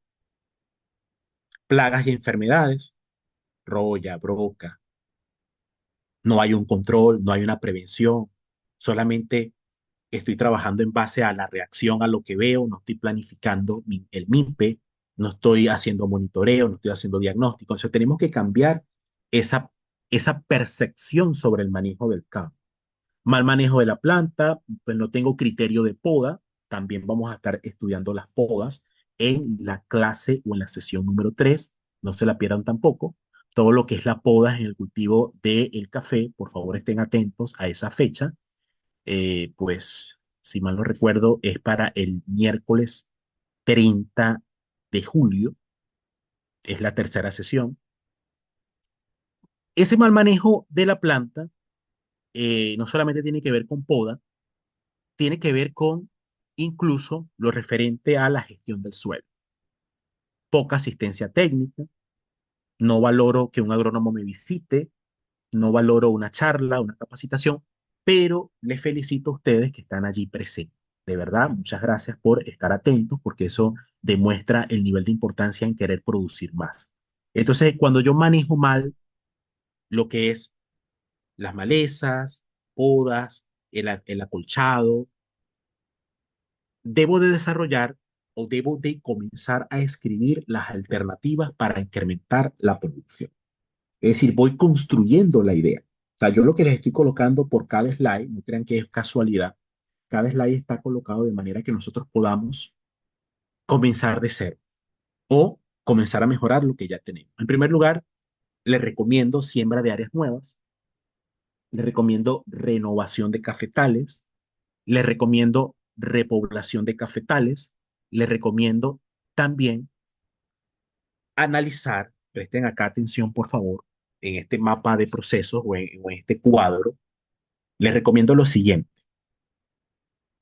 A: plagas y enfermedades, roya, broca, no hay un control, no hay una prevención, solamente estoy trabajando en base a la reacción a lo que veo, no estoy planificando el MIPE, no estoy haciendo monitoreo, no estoy haciendo diagnóstico. Entonces tenemos que cambiar esa, esa percepción sobre el manejo del campo. Mal manejo de la planta, pues no tengo criterio de poda, también vamos a estar estudiando las podas en la clase o en la sesión número 3, no se la pierdan tampoco. Todo lo que es la poda en el cultivo del café, por favor estén atentos a esa fecha, pues si mal no recuerdo, es para el miércoles 30 de julio, es la tercera sesión. Ese mal manejo de la planta no solamente tiene que ver con poda, tiene que ver con incluso lo referente a la gestión del suelo. Poca asistencia técnica, no valoro que un agrónomo me visite, no valoro una charla, una capacitación, pero les felicito a ustedes que están allí presentes. De verdad, muchas gracias por estar atentos, porque eso demuestra el nivel de importancia en querer producir más. Entonces, cuando yo manejo mal lo que es las malezas, podas, el acolchado, debo de desarrollar o debo de comenzar a escribir las alternativas para incrementar la producción. Es decir, voy construyendo la idea. O sea, yo lo que les estoy colocando por cada slide, no crean que es casualidad, cada slide está colocado de manera que nosotros podamos comenzar de cero o comenzar a mejorar lo que ya tenemos. En primer lugar, les recomiendo siembra de áreas nuevas, les recomiendo renovación de cafetales, les recomiendo repoblación de cafetales, les recomiendo también analizar, presten acá atención por favor, en este mapa de procesos o en este cuadro, les recomiendo lo siguiente.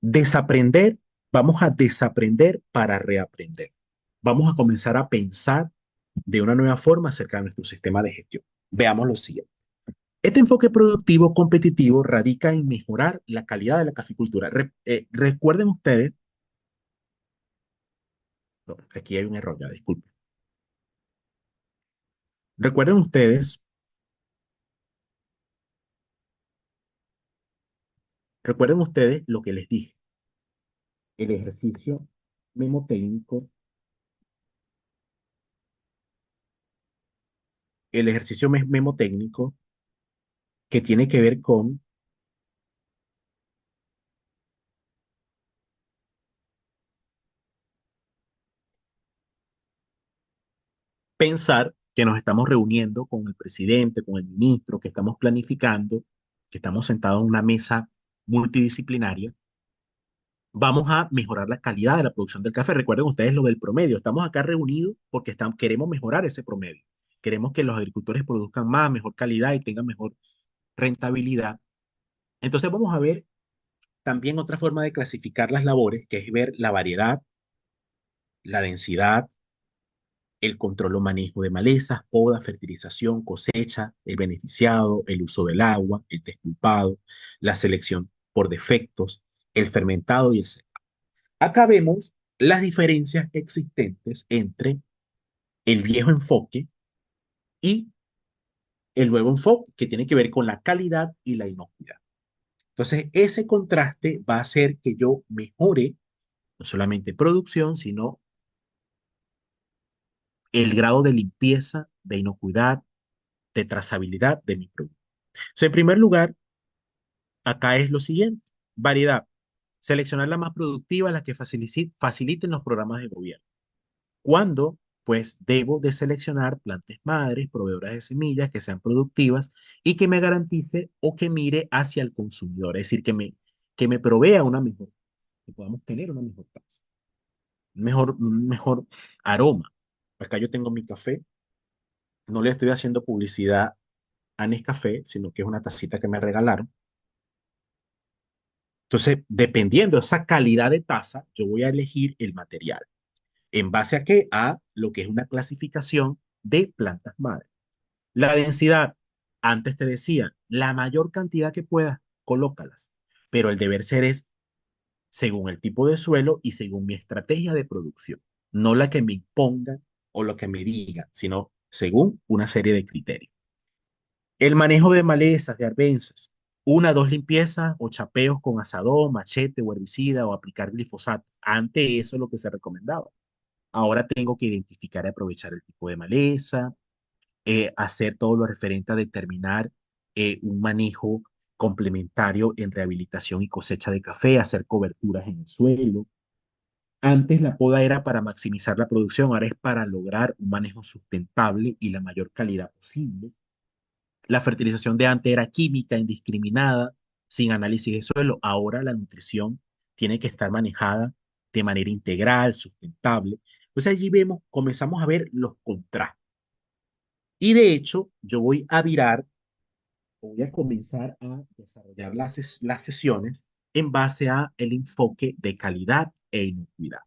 A: Desaprender, vamos a desaprender para reaprender. Vamos a comenzar a pensar de una nueva forma acerca de nuestro sistema de gestión. Veamos lo siguiente. Este enfoque productivo competitivo radica en mejorar la calidad de la caficultura. Recuerden ustedes, no, aquí hay un error, ya disculpen. Recuerden ustedes Recuerden ustedes lo que les dije, el ejercicio memotécnico, el ejercicio memotécnico que tiene que ver con pensar que nos estamos reuniendo con el presidente, con el ministro, que estamos planificando, que estamos sentados en una mesa multidisciplinaria, vamos a mejorar la calidad de la producción del café. Recuerden ustedes lo del promedio. Estamos acá reunidos porque queremos mejorar ese promedio. Queremos que los agricultores produzcan más, mejor calidad y tengan mejor rentabilidad. Entonces vamos a ver también otra forma de clasificar las labores, que es ver la variedad, la densidad, el control o manejo de malezas, poda, fertilización, cosecha, el beneficiado, el uso del agua, el desculpado, la selección por defectos, el fermentado y el secado. Acá vemos las diferencias existentes entre el viejo enfoque y el nuevo enfoque, que tiene que ver con la calidad y la inocuidad. Entonces, ese contraste va a hacer que yo mejore no solamente producción, sino el grado de limpieza, de inocuidad, de trazabilidad de mi producto. Entonces, en primer lugar, acá es lo siguiente, variedad. Seleccionar la más productiva, las que faciliten los programas de gobierno. ¿Cuándo? Pues debo de seleccionar plantas madres, proveedoras de semillas que sean productivas y que me garantice o que mire hacia el consumidor, es decir, que me provea una mejor, que podamos tener una mejor tasa, un mejor aroma. Acá yo tengo mi café, no le estoy haciendo publicidad a Nescafé, sino que es una tacita que me regalaron. Entonces, dependiendo de esa calidad de taza, yo voy a elegir el material. ¿En base a qué? A lo que es una clasificación de plantas madre. La densidad, antes te decía, la mayor cantidad que puedas, colócalas. Pero el deber ser es según el tipo de suelo y según mi estrategia de producción. No la que me impongan o lo que me digan, sino según una serie de criterios. El manejo de malezas, de arbences, una, dos limpiezas o chapeos con asadón, machete o herbicida o aplicar glifosato. Antes eso es lo que se recomendaba. Ahora tengo que identificar y aprovechar el tipo de maleza, hacer todo lo referente a determinar un manejo complementario en rehabilitación y cosecha de café, hacer coberturas en el suelo. Antes la poda era para maximizar la producción, ahora es para lograr un manejo sustentable y la mayor calidad posible. La fertilización de antes era química, indiscriminada, sin análisis de suelo. Ahora la nutrición tiene que estar manejada de manera integral, sustentable. Entonces allí vemos, comenzamos a ver los contrastes. Y de hecho, yo voy a virar, voy a comenzar a desarrollar las sesiones en base a el enfoque de calidad e inocuidad.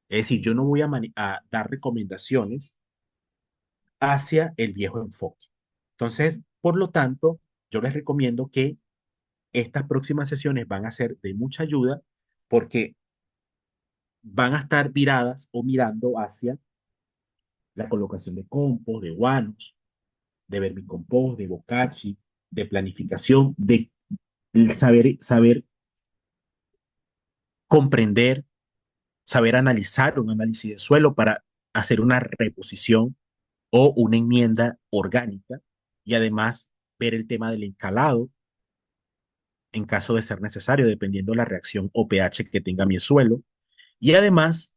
A: Es decir, yo no voy a dar recomendaciones hacia el viejo enfoque. Entonces, por lo tanto, yo les recomiendo que estas próximas sesiones van a ser de mucha ayuda porque van a estar viradas o mirando hacia la colocación de compost, de guanos, de vermicompost, de bokashi, de planificación, de saber comprender, saber analizar un análisis de suelo para hacer una reposición o una enmienda orgánica y además ver el tema del encalado en caso de ser necesario, dependiendo de la reacción o pH que tenga mi suelo. Y además,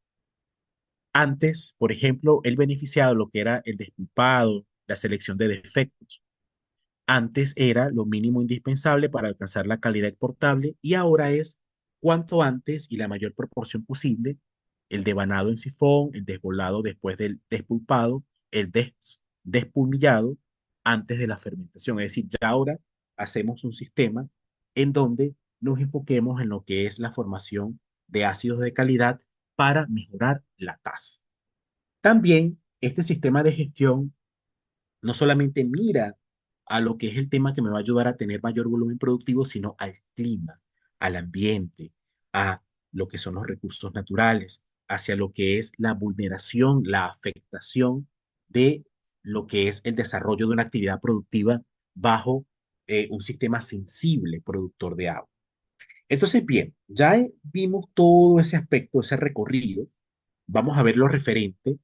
A: antes, por ejemplo, el beneficiado, lo que era el despulpado, la selección de defectos. Antes era lo mínimo indispensable para alcanzar la calidad exportable y ahora es cuanto antes y la mayor proporción posible el devanado en sifón, el desbolado después del despulpado, el despulmillado antes de la fermentación. Es decir, ya ahora hacemos un sistema en donde nos enfoquemos en lo que es la formación de ácidos de calidad para mejorar la tasa. También este sistema de gestión no solamente mira a lo que es el tema que me va a ayudar a tener mayor volumen productivo, sino al clima, al ambiente, a lo que son los recursos naturales, hacia lo que es la vulneración, la afectación de lo que es el desarrollo de una actividad productiva bajo un sistema sensible productor de agua. Entonces, bien, ya vimos todo ese aspecto, ese recorrido. Vamos a ver lo referente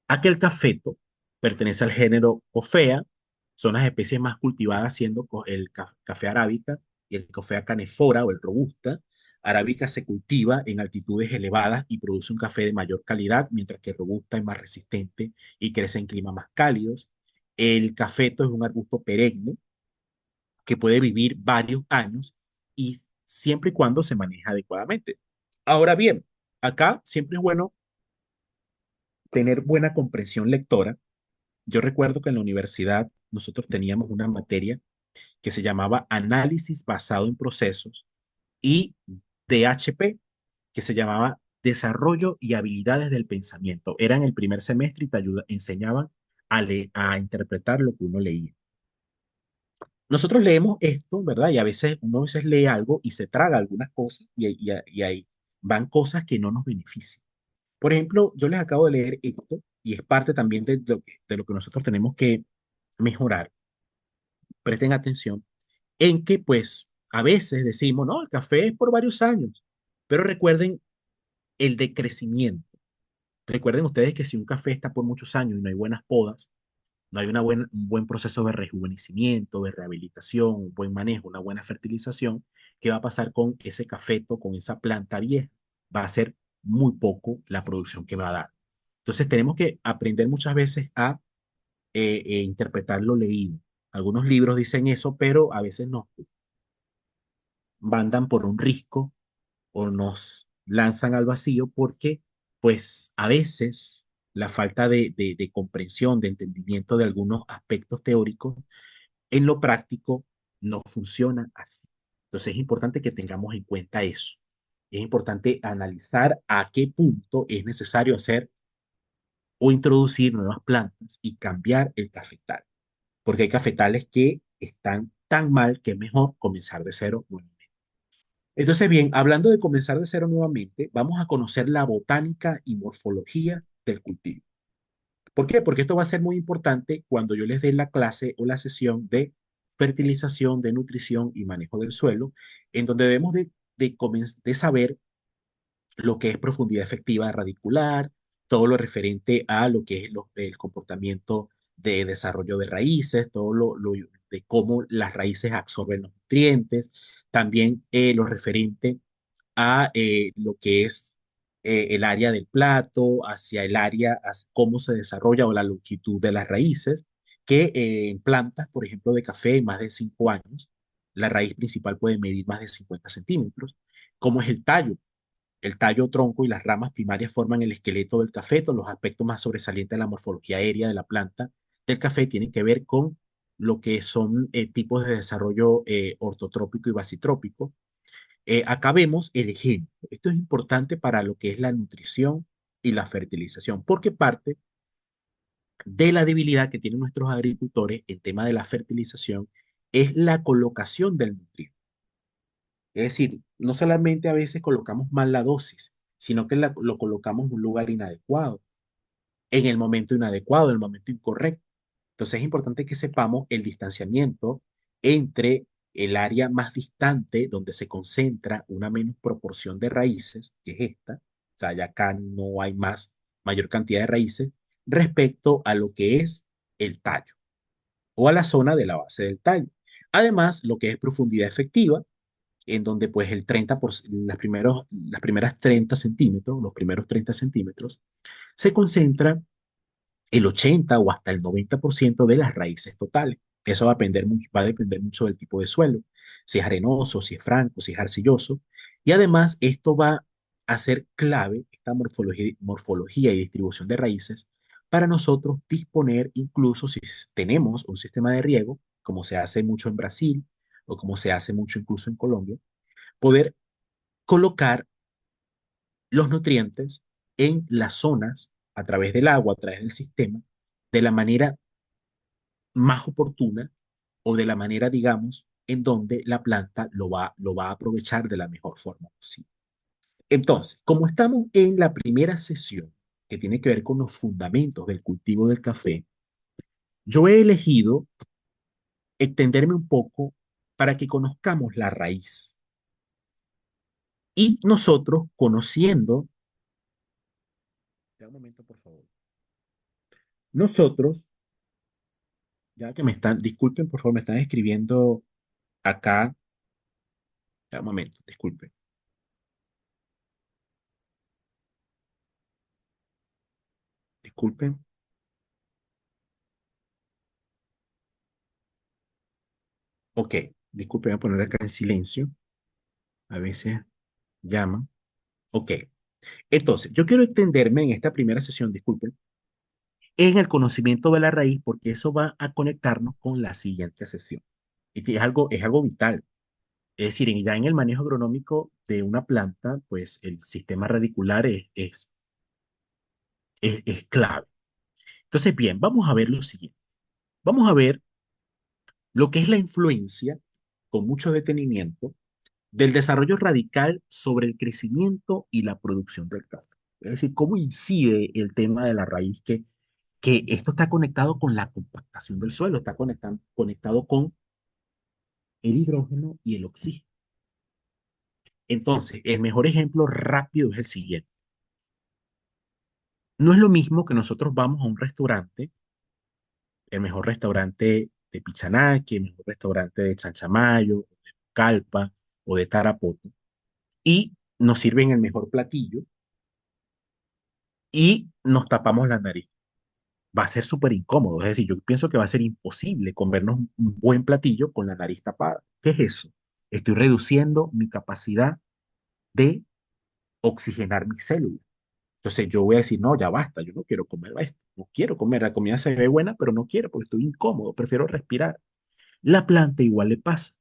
A: a que el cafeto pertenece al género Coffea, son las especies más cultivadas siendo el café arábica y el café canefora o el robusta. Arábica se cultiva en altitudes elevadas y produce un café de mayor calidad, mientras que robusta es más resistente y crece en climas más cálidos. El cafeto es un arbusto perenne que puede vivir varios años y siempre y cuando se maneja adecuadamente. Ahora bien, acá siempre es bueno tener buena comprensión lectora. Yo recuerdo que en la universidad nosotros teníamos una materia que se llamaba Análisis basado en procesos y DHP, que se llamaba Desarrollo y habilidades del pensamiento. Era en el primer semestre y enseñaban a interpretar lo que uno leía. Nosotros leemos esto, ¿verdad? Y uno a veces lee algo y se traga algunas cosas y ahí van cosas que no nos benefician. Por ejemplo, yo les acabo de leer esto y es parte también de lo que nosotros tenemos que mejorar. Presten atención en que pues a veces decimos, no, el café es por varios años, pero recuerden el decrecimiento. Recuerden ustedes que si un café está por muchos años y no hay buenas podas, no hay un buen proceso de rejuvenecimiento, de rehabilitación, un buen manejo, una buena fertilización, ¿qué va a pasar con ese cafeto, con esa planta vieja? Va a ser muy poco la producción que va a dar. Entonces tenemos que aprender muchas veces a interpretar lo leído. Algunos libros dicen eso, pero a veces nos mandan por un risco o nos lanzan al vacío porque, pues, a veces la falta de comprensión, de entendimiento de algunos aspectos teóricos en lo práctico no funciona así. Entonces es importante que tengamos en cuenta eso. Es importante analizar a qué punto es necesario hacer o introducir nuevas plantas y cambiar el cafetal, porque hay cafetales que están tan mal que es mejor comenzar de cero nuevamente. Entonces, bien, hablando de comenzar de cero nuevamente, vamos a conocer la botánica y morfología del cultivo. ¿Por qué? Porque esto va a ser muy importante cuando yo les dé la clase o la sesión de fertilización, de nutrición y manejo del suelo, en donde debemos de saber lo que es profundidad efectiva radicular, todo lo referente a lo que es el comportamiento de desarrollo de raíces, de cómo las raíces absorben los nutrientes, también lo referente a lo que es el área del plato, hacia el área, cómo se desarrolla o la longitud de las raíces, que en plantas, por ejemplo, de café, más de 5 años, la raíz principal puede medir más de 50 centímetros. ¿Cómo es el tallo? El tallo, tronco y las ramas primarias forman el esqueleto del cafeto. Los aspectos más sobresalientes de la morfología aérea de la planta del café tienen que ver con lo que son tipos de desarrollo ortotrópico y basitrópico. Acá vemos el ejemplo. Esto es importante para lo que es la nutrición y la fertilización, porque parte de la debilidad que tienen nuestros agricultores en tema de la fertilización es la colocación del nutriente. Es decir, no solamente a veces colocamos mal la dosis, sino que lo colocamos en un lugar inadecuado, en el momento inadecuado, en el momento incorrecto. Entonces es importante que sepamos el distanciamiento entre el área más distante donde se concentra una menos proporción de raíces, que es esta, o sea, ya acá no hay mayor cantidad de raíces, respecto a lo que es el tallo o a la zona de la base del tallo. Además, lo que es profundidad efectiva, en donde pues el 30%, las primeras 30 centímetros, los primeros 30 centímetros, se concentra el 80 o hasta el 90% de las raíces totales. Eso va a depender mucho del tipo de suelo, si es arenoso, si es franco, si es arcilloso. Y además esto va a ser clave, esta morfología y distribución de raíces, para nosotros disponer, incluso si tenemos un sistema de riego, como se hace mucho en Brasil o como se hace mucho incluso en Colombia, poder colocar los nutrientes en las zonas a través del agua, a través del sistema, de la manera más oportuna o de la manera, digamos, en donde la planta lo va a aprovechar de la mejor forma posible. Entonces, como estamos en la primera sesión que tiene que ver con los fundamentos del cultivo del café, yo he elegido extenderme un poco para que conozcamos la raíz. Y nosotros, conociendo, ya un momento, por favor. Nosotros, ya que me están, disculpen, por favor, me están escribiendo acá, ya un momento, disculpen, disculpen. Ok, disculpen, voy a poner acá en silencio. A veces llaman. Ok, entonces, yo quiero extenderme en esta primera sesión, disculpen, en el conocimiento de la raíz, porque eso va a conectarnos con la siguiente sesión. Y que es algo vital. Es decir, ya en el manejo agronómico de una planta, pues el sistema radicular es clave. Entonces, bien, vamos a ver lo siguiente. Vamos a ver lo que es la influencia, con mucho detenimiento, del desarrollo radical sobre el crecimiento y la producción del café. Es decir, cómo incide el tema de la raíz, que esto está conectado con la compactación del suelo, está conectado con el hidrógeno y el oxígeno. Entonces, el mejor ejemplo rápido es el siguiente. No es lo mismo que nosotros vamos a un restaurante, el mejor restaurante de Pichanaque, el mejor restaurante de Chanchamayo, o de Calpa o de Tarapoto, y nos sirven el mejor platillo y nos tapamos la nariz. Va a ser súper incómodo. Es decir, yo pienso que va a ser imposible comernos un buen platillo con la nariz tapada. ¿Qué es eso? Estoy reduciendo mi capacidad de oxigenar mis células. Entonces yo voy a decir, no, ya basta, yo no quiero comer esto, no quiero comer, la comida se ve buena, pero no quiero porque estoy incómodo, prefiero respirar. La planta igual le pasa.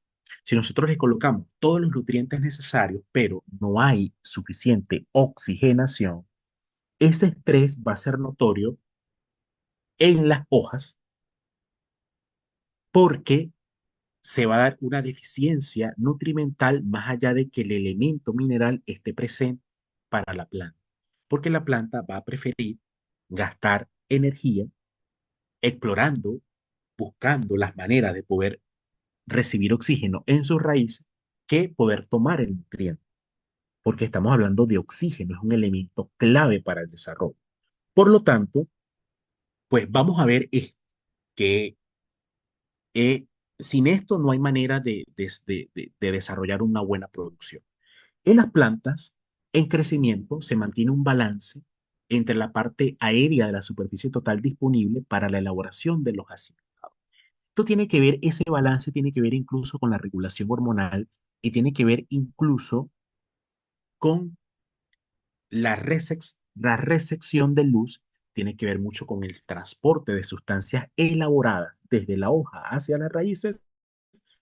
A: Si nosotros le colocamos todos los nutrientes necesarios, pero no hay suficiente oxigenación, ese estrés va a ser notorio en las hojas porque se va a dar una deficiencia nutrimental más allá de que el elemento mineral esté presente para la planta, porque la planta va a preferir gastar energía explorando, buscando las maneras de poder recibir oxígeno en sus raíces que poder tomar el nutriente, porque estamos hablando de oxígeno, es un elemento clave para el desarrollo. Por lo tanto, pues vamos a ver que eh, sin esto no hay manera de desarrollar una buena producción. En las plantas, en crecimiento, se mantiene un balance entre la parte aérea de la superficie total disponible para la elaboración de los ácidos. Esto tiene que ver, ese balance tiene que ver incluso con la regulación hormonal y tiene que ver incluso con la resección de luz, tiene que ver mucho con el transporte de sustancias elaboradas desde la hoja hacia las raíces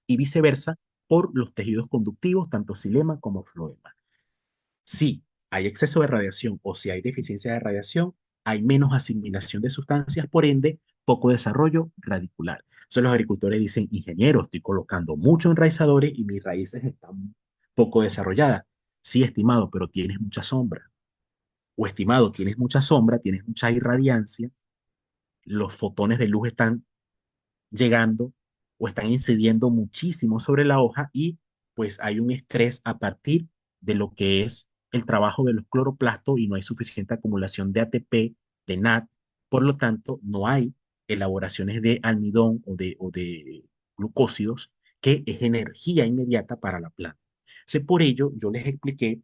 A: y viceversa por los tejidos conductivos, tanto xilema como floema. Si hay exceso de radiación o si hay deficiencia de radiación, hay menos asimilación de sustancias, por ende, poco desarrollo radicular. Entonces los agricultores dicen, ingeniero, estoy colocando muchos enraizadores y mis raíces están poco desarrolladas. Sí, estimado, pero tienes mucha sombra. O estimado, tienes mucha sombra, tienes mucha irradiancia, los fotones de luz están llegando o están incidiendo muchísimo sobre la hoja y pues hay un estrés a partir de lo que es el trabajo de los cloroplastos y no hay suficiente acumulación de ATP, de NAD, por lo tanto no hay elaboraciones de almidón o de glucósidos, que es energía inmediata para la planta. Entonces, por ello, yo les expliqué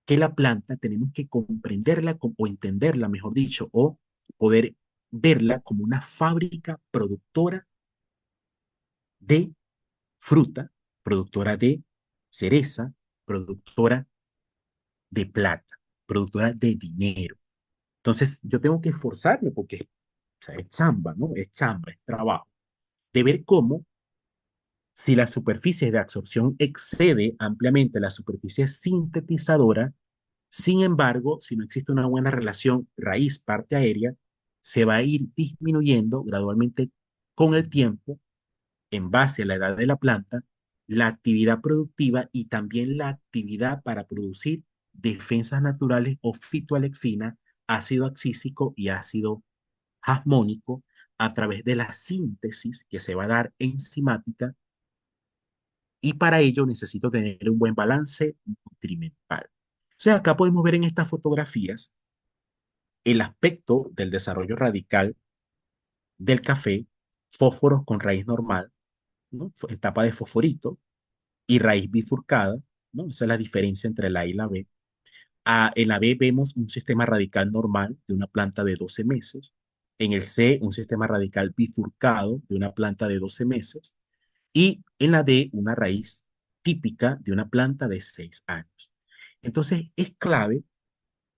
A: que la planta tenemos que comprenderla o entenderla, mejor dicho, o poder verla como una fábrica productora de fruta, productora de cereza, productora de plata, productora de dinero. Entonces, yo tengo que esforzarme porque o sea, es chamba, ¿no? Es chamba, es trabajo. De ver cómo, si la superficie de absorción excede ampliamente la superficie sintetizadora, sin embargo, si no existe una buena relación raíz-parte aérea, se va a ir disminuyendo gradualmente con el tiempo en base a la edad de la planta, la actividad productiva y también la actividad para producir defensas naturales o fitoalexina, ácido oxísico y ácido jasmónico a través de la síntesis que se va a dar enzimática y para ello necesito tener un buen balance nutrimental. O sea, acá podemos ver en estas fotografías el aspecto del desarrollo radical del café, fósforos con raíz normal, ¿no? Etapa de fosforito y raíz bifurcada, ¿no? Esa es la diferencia entre la A y la B. En la B vemos un sistema radical normal de una planta de 12 meses. En el C, un sistema radical bifurcado de una planta de 12 meses. Y en la D, una raíz típica de una planta de 6 años. Entonces, es clave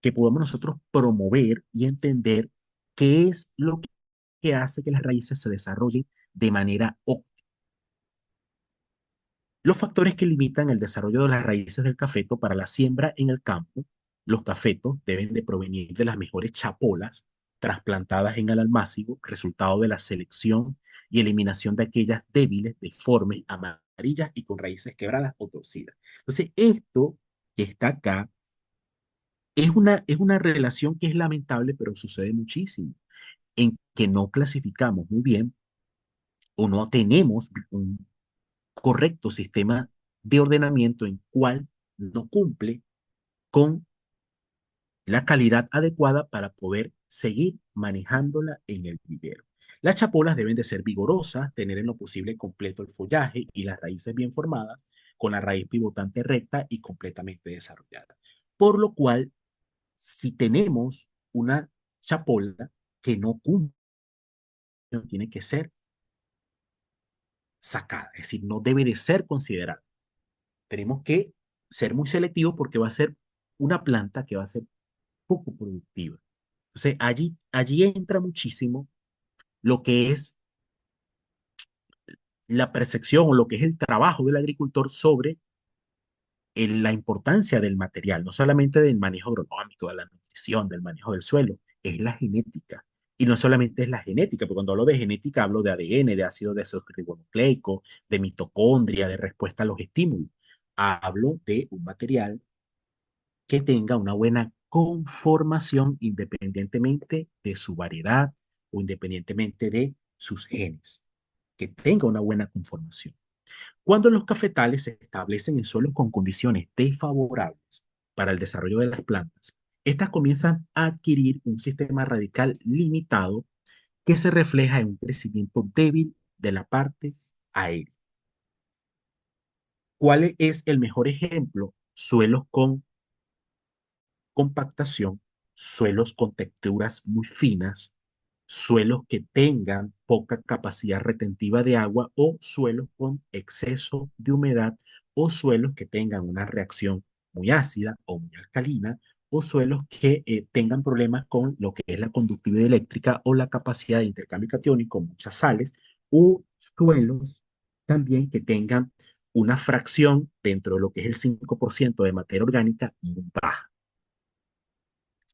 A: que podamos nosotros promover y entender qué es lo que hace que las raíces se desarrollen de manera óptima. Los factores que limitan el desarrollo de las raíces del cafeto para la siembra en el campo, los cafetos deben de provenir de las mejores chapolas trasplantadas en el almácigo, resultado de la selección y eliminación de aquellas débiles, deformes, amarillas y con raíces quebradas o torcidas. Entonces, esto que está acá es una relación que es lamentable, pero sucede muchísimo, en que no clasificamos muy bien o no tenemos un correcto sistema de ordenamiento en cual no cumple con la calidad adecuada para poder seguir manejándola en el vivero. Las chapolas deben de ser vigorosas, tener en lo posible completo el follaje y las raíces bien formadas, con la raíz pivotante recta y completamente desarrollada. Por lo cual, si tenemos una chapola que no cumple, tiene que ser sacada, es decir, no debe de ser considerada. Tenemos que ser muy selectivos porque va a ser una planta que va a ser poco productiva. Entonces, allí entra muchísimo lo que es la percepción o lo que es el trabajo del agricultor sobre la importancia del material, no solamente del manejo agronómico, de la nutrición, del manejo del suelo, es la genética. Y no solamente es la genética, porque cuando hablo de genética hablo de ADN, de ácido desoxirribonucleico, de mitocondria, de respuesta a los estímulos. Hablo de un material que tenga una buena conformación independientemente de su variedad o independientemente de sus genes, que tenga una buena conformación. Cuando los cafetales se establecen en suelos con condiciones desfavorables para el desarrollo de las plantas, estas comienzan a adquirir un sistema radical limitado que se refleja en un crecimiento débil de la parte aérea. ¿Cuál es el mejor ejemplo? Suelos con compactación, suelos con texturas muy finas, suelos que tengan poca capacidad retentiva de agua o suelos con exceso de humedad o suelos que tengan una reacción muy ácida o muy alcalina o suelos que tengan problemas con lo que es la conductividad eléctrica o la capacidad de intercambio catiónico, muchas sales, o suelos también que tengan una fracción dentro de lo que es el 5% de materia orgánica muy baja.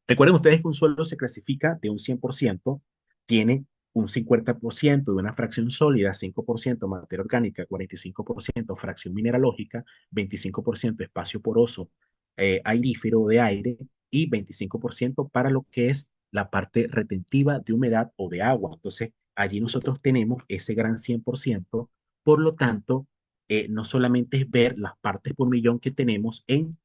A: Recuerden ustedes que un suelo se clasifica de un 100%, tiene un 50% de una fracción sólida, 5% materia orgánica, 45% fracción mineralógica, 25% espacio poroso airífero de aire y 25% para lo que es la parte retentiva de humedad o de agua. Entonces, allí nosotros tenemos ese gran 100%, por lo tanto, no solamente es ver las partes por millón que tenemos en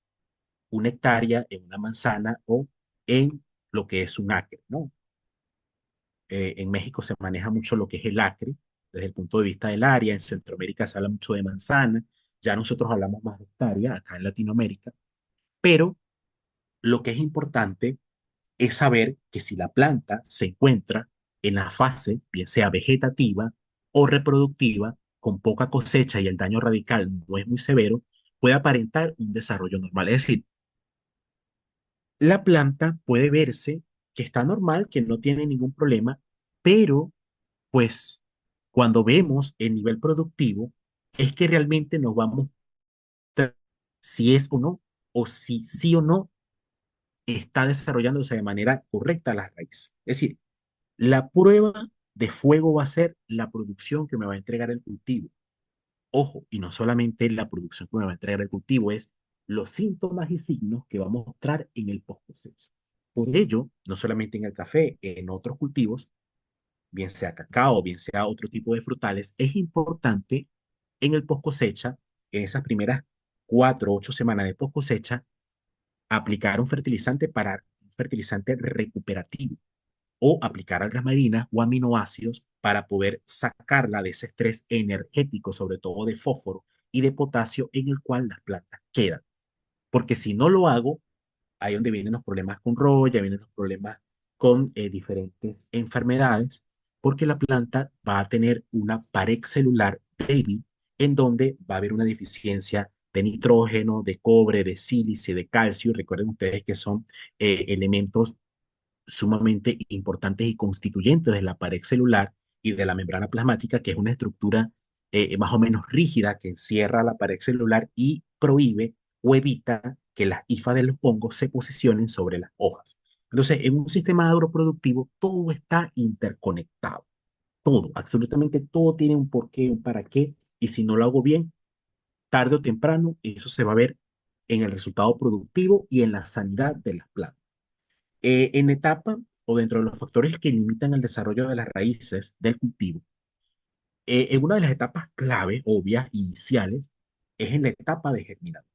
A: una hectárea, en una manzana o en lo que es un acre, ¿no? En México se maneja mucho lo que es el acre desde el punto de vista del área, en Centroamérica se habla mucho de manzana, ya nosotros hablamos más de hectárea acá en Latinoamérica, pero lo que es importante es saber que si la planta se encuentra en la fase, bien sea vegetativa o reproductiva, con poca cosecha y el daño radical no es muy severo, puede aparentar un desarrollo normal. Es decir, la planta puede verse que está normal, que no tiene ningún problema, pero pues cuando vemos el nivel productivo, es que realmente nos vamos a mostrar si es o no, o si sí o no está desarrollándose de manera correcta la raíz. Es decir, la prueba de fuego va a ser la producción que me va a entregar el cultivo. Ojo, y no solamente la producción que me va a entregar el cultivo, es los síntomas y signos que va a mostrar en el post proceso. Por ello, no solamente en el café, en otros cultivos, bien sea cacao, bien sea otro tipo de frutales, es importante en el post cosecha en esas primeras 4 u 8 semanas de post cosecha, aplicar un fertilizante recuperativo o aplicar algas marinas o aminoácidos para poder sacarla de ese estrés energético, sobre todo de fósforo y de potasio en el cual las plantas quedan. Porque si no lo hago, ahí donde vienen los problemas con roya, vienen los problemas con diferentes enfermedades, porque la planta va a tener una pared celular débil en donde va a haber una deficiencia de nitrógeno, de cobre, de sílice, de calcio. Recuerden ustedes que son elementos sumamente importantes y constituyentes de la pared celular y de la membrana plasmática, que es una estructura más o menos rígida que encierra la pared celular y prohíbe o evita que las hifas de los hongos se posicionen sobre las hojas. Entonces, en un sistema agroproductivo, todo está interconectado. Todo, absolutamente todo tiene un porqué, un para qué, y si no lo hago bien, tarde o temprano, eso se va a ver en el resultado productivo y en la sanidad de las plantas. En etapa o dentro de los factores que limitan el desarrollo de las raíces del cultivo, en una de las etapas clave, obvias, iniciales, es en la etapa de germinación.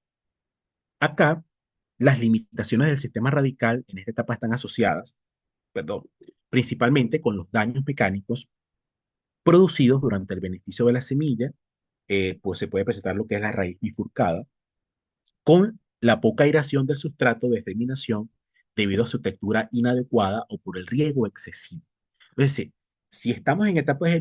A: Acá, las limitaciones del sistema radical en esta etapa están asociadas, perdón, principalmente con los daños mecánicos producidos durante el beneficio de la semilla, pues se puede presentar lo que es la raíz bifurcada, con la poca aireación del sustrato de germinación debido a su textura inadecuada o por el riego excesivo. Es decir, si estamos en etapa de,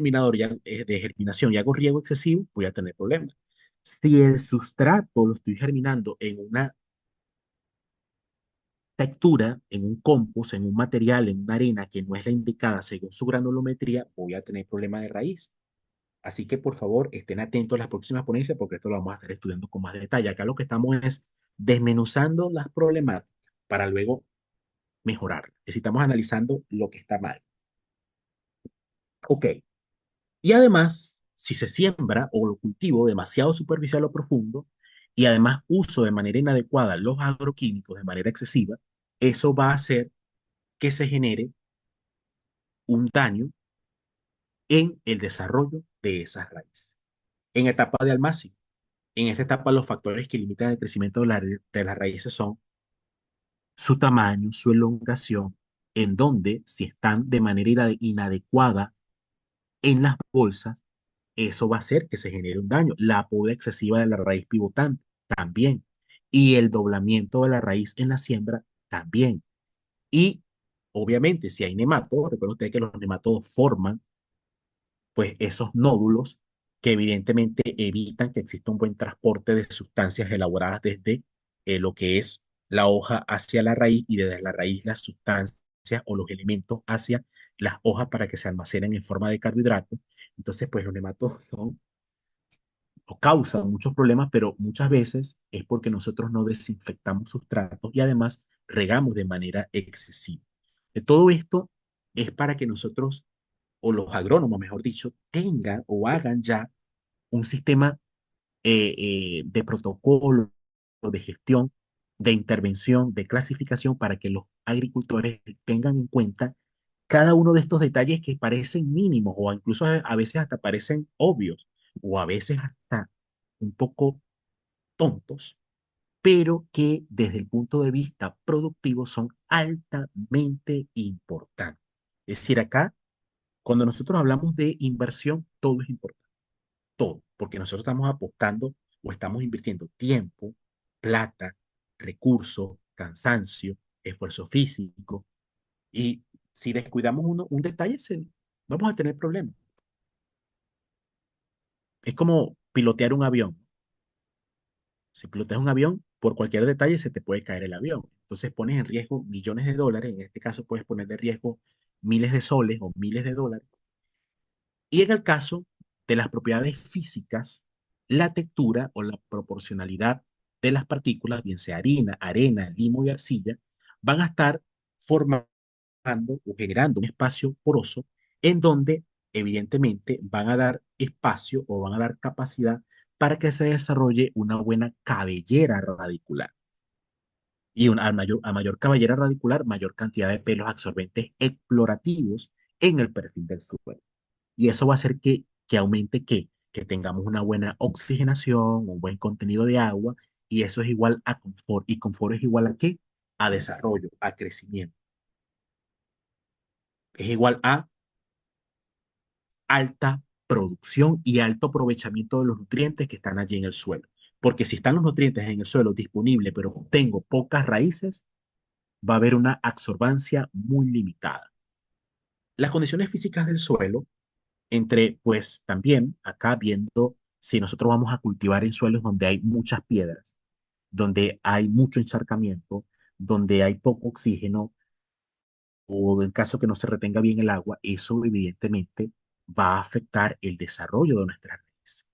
A: de germinación y hago riego excesivo, voy a tener problemas. Si el sustrato lo estoy germinando en una textura, en un compost, en un material, en una arena que no es la indicada según su granulometría, voy a tener problemas de raíz. Así que por favor estén atentos a las próximas ponencias porque esto lo vamos a estar estudiando con más detalle. Acá lo que estamos es desmenuzando las problemáticas para luego mejorar. Estamos analizando lo que está mal. Ok. Y además, si se siembra o lo cultivo demasiado superficial o profundo y además uso de manera inadecuada los agroquímicos de manera excesiva, eso va a hacer que se genere un daño en el desarrollo de esas raíces. En etapa de almácigo, en esta etapa los factores que limitan el crecimiento de las raíces son su tamaño, su elongación, en donde si están de manera inadecuada en las bolsas, eso va a hacer que se genere un daño. La poda excesiva de la raíz pivotante también. Y el doblamiento de la raíz en la siembra también. Y obviamente si hay nematodos, recuerden ustedes que los nematodos forman pues esos nódulos que evidentemente evitan que exista un buen transporte de sustancias elaboradas desde lo que es la hoja hacia la raíz y desde la raíz las sustancias o los elementos hacia las hojas para que se almacenen en forma de carbohidratos. Entonces, pues los nematodos son o causan muchos problemas, pero muchas veces es porque nosotros no desinfectamos sustratos y además regamos de manera excesiva. Todo esto es para que nosotros o los agrónomos, mejor dicho, tengan o hagan ya un sistema de protocolo, de gestión, de intervención, de clasificación para que los agricultores tengan en cuenta cada uno de estos detalles que parecen mínimos o incluso a veces hasta parecen obvios o a veces hasta un poco tontos, pero que desde el punto de vista productivo son altamente importantes. Es decir, acá, cuando nosotros hablamos de inversión, todo es importante, todo, porque nosotros estamos apostando o estamos invirtiendo tiempo, plata, recursos, cansancio, esfuerzo físico, y si descuidamos un detalle, vamos a tener problemas. Es como pilotear un avión. Si piloteas un avión, por cualquier detalle se te puede caer el avión. Entonces pones en riesgo millones de dólares, en este caso puedes poner de riesgo miles de soles o miles de dólares. Y en el caso de las propiedades físicas, la textura o la proporcionalidad de las partículas, bien sea harina, arena, limo y arcilla, van a estar formando o generando un espacio poroso en donde evidentemente van a dar espacio o van a dar capacidad para que se desarrolle una buena cabellera radicular. Y a mayor cabellera radicular, mayor cantidad de pelos absorbentes explorativos en el perfil del suelo. Y eso va a hacer que aumente ¿qué? que tengamos una buena oxigenación, un buen contenido de agua, y eso es igual a confort. ¿Y confort es igual a qué? A desarrollo, a crecimiento. Es igual a alta producción y alto aprovechamiento de los nutrientes que están allí en el suelo. Porque si están los nutrientes en el suelo disponibles, pero tengo pocas raíces, va a haber una absorbancia muy limitada. Las condiciones físicas del suelo, entre, pues también acá viendo si nosotros vamos a cultivar en suelos donde hay muchas piedras, donde hay mucho encharcamiento, donde hay poco oxígeno, o en caso que no se retenga bien el agua, eso evidentemente va a afectar el desarrollo de nuestras raíces.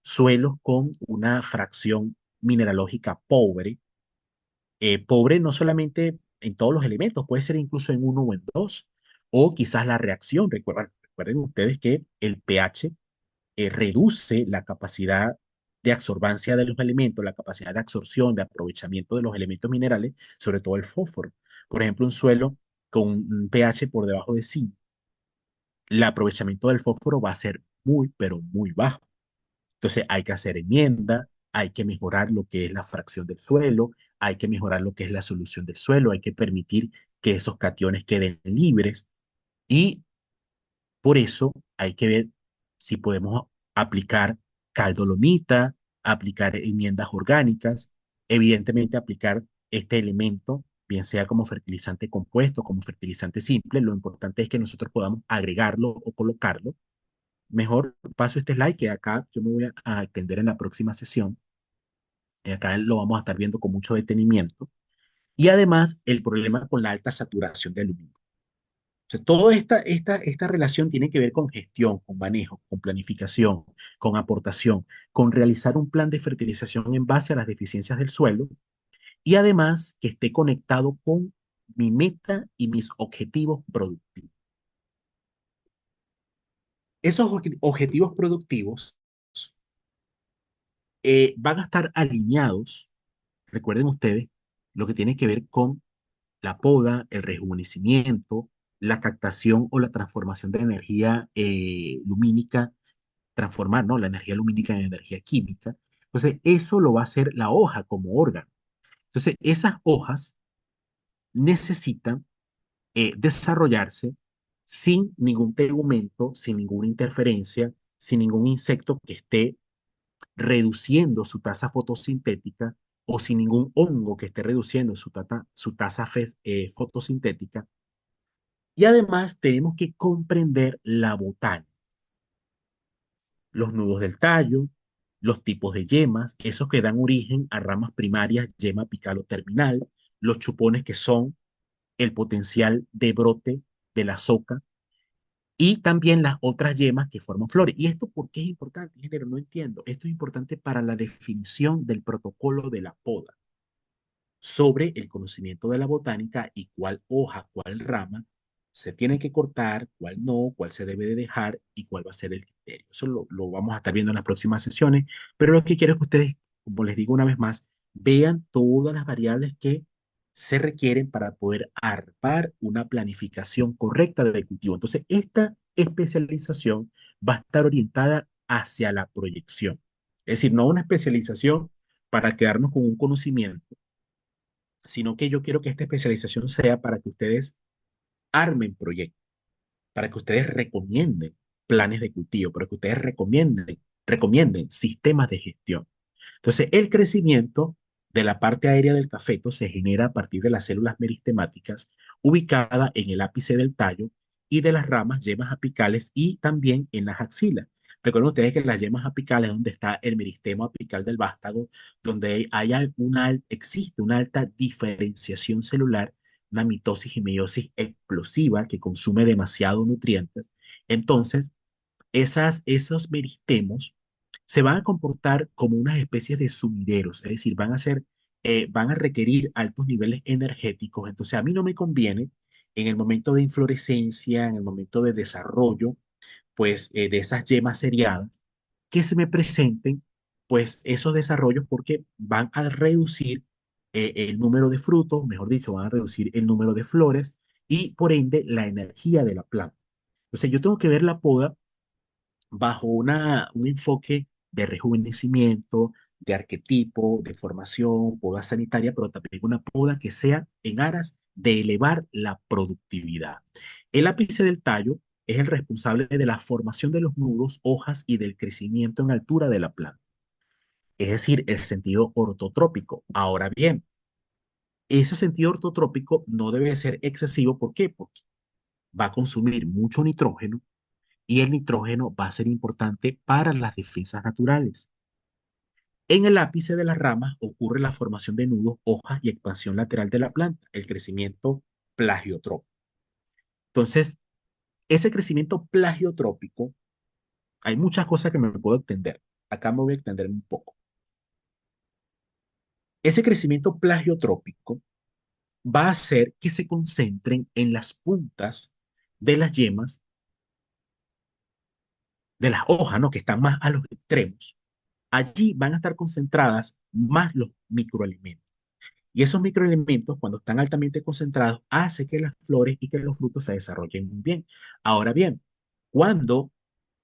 A: Suelos con una fracción mineralógica pobre, pobre no solamente en todos los elementos, puede ser incluso en uno o en dos, o quizás la reacción. Recuerden ustedes que el pH reduce la capacidad de absorbancia de los elementos, la capacidad de absorción, de aprovechamiento de los elementos minerales, sobre todo el fósforo. Por ejemplo, un suelo con un pH por debajo de 5, el aprovechamiento del fósforo va a ser muy, pero muy bajo. Entonces hay que hacer enmienda, hay que mejorar lo que es la fracción del suelo, hay que mejorar lo que es la solución del suelo, hay que permitir que esos cationes queden libres y por eso hay que ver si podemos aplicar caldolomita, aplicar enmiendas orgánicas, evidentemente aplicar este elemento, bien sea como fertilizante compuesto, como fertilizante simple. Lo importante es que nosotros podamos agregarlo o colocarlo. Mejor paso este slide que acá yo me voy a atender en la próxima sesión. Acá lo vamos a estar viendo con mucho detenimiento. Y además el problema con la alta saturación de aluminio. O sea, toda esta relación tiene que ver con gestión, con manejo, con planificación, con aportación, con realizar un plan de fertilización en base a las deficiencias del suelo y además que esté conectado con mi meta y mis objetivos productivos. Esos objetivos productivos van a estar alineados, recuerden ustedes, lo que tiene que ver con la poda, el rejuvenecimiento, la captación o la transformación de energía lumínica, transformar, ¿no?, la energía lumínica en energía química. Entonces, eso lo va a hacer la hoja como órgano. Entonces, esas hojas necesitan desarrollarse sin ningún tegumento, sin ninguna interferencia, sin ningún insecto que esté reduciendo su tasa fotosintética o sin ningún hongo que esté reduciendo su tasa fotosintética. Y además tenemos que comprender la botánica, los nudos del tallo, los tipos de yemas, esos que dan origen a ramas primarias, yema apical o terminal, los chupones que son el potencial de brote de la soca y también las otras yemas que forman flores. ¿Y esto por qué es importante, ingeniero? No entiendo. Esto es importante para la definición del protocolo de la poda sobre el conocimiento de la botánica y cuál hoja, cuál rama se tiene que cortar, cuál no, cuál se debe de dejar y cuál va a ser el criterio. Eso lo vamos a estar viendo en las próximas sesiones, pero lo que quiero es que ustedes, como les digo una vez más, vean todas las variables que se requieren para poder armar una planificación correcta del cultivo. Entonces, esta especialización va a estar orientada hacia la proyección. Es decir, no una especialización para quedarnos con un conocimiento, sino que yo quiero que esta especialización sea para que ustedes armen proyectos, para que ustedes recomienden planes de cultivo, para que ustedes recomienden sistemas de gestión. Entonces, el crecimiento de la parte aérea del cafeto se genera a partir de las células meristemáticas ubicadas en el ápice del tallo y de las ramas, yemas apicales y también en las axilas. Recuerden ustedes que las yemas apicales es donde está el meristemo apical del vástago, donde existe una alta diferenciación celular, una mitosis y meiosis explosiva que consume demasiados nutrientes. Entonces, esos meristemos se van a comportar como unas especies de sumideros, es decir, van a requerir altos niveles energéticos. Entonces, a mí no me conviene en el momento de inflorescencia, en el momento de desarrollo, pues de esas yemas seriadas, que se me presenten, pues esos desarrollos porque van a reducir el número de frutos, mejor dicho, van a reducir el número de flores y por ende la energía de la planta. Entonces, yo tengo que ver la poda bajo un enfoque de rejuvenecimiento, de arquetipo, de formación, poda sanitaria, pero también una poda que sea en aras de elevar la productividad. El ápice del tallo es el responsable de la formación de los nudos, hojas y del crecimiento en altura de la planta, es decir, el sentido ortotrópico. Ahora bien, ese sentido ortotrópico no debe ser excesivo. ¿Por qué? Porque va a consumir mucho nitrógeno y el nitrógeno va a ser importante para las defensas naturales. En el ápice de las ramas ocurre la formación de nudos, hojas y expansión lateral de la planta, el crecimiento plagiotrópico. Entonces, ese crecimiento plagiotrópico, hay muchas cosas que me puedo extender. Acá me voy a extender un poco. Ese crecimiento plagiotrópico va a hacer que se concentren en las puntas de las yemas, de las hojas, ¿no? Que están más a los extremos. Allí van a estar concentradas más los microelementos. Y esos microelementos, cuando están altamente concentrados, hace que las flores y que los frutos se desarrollen muy bien. Ahora bien, cuando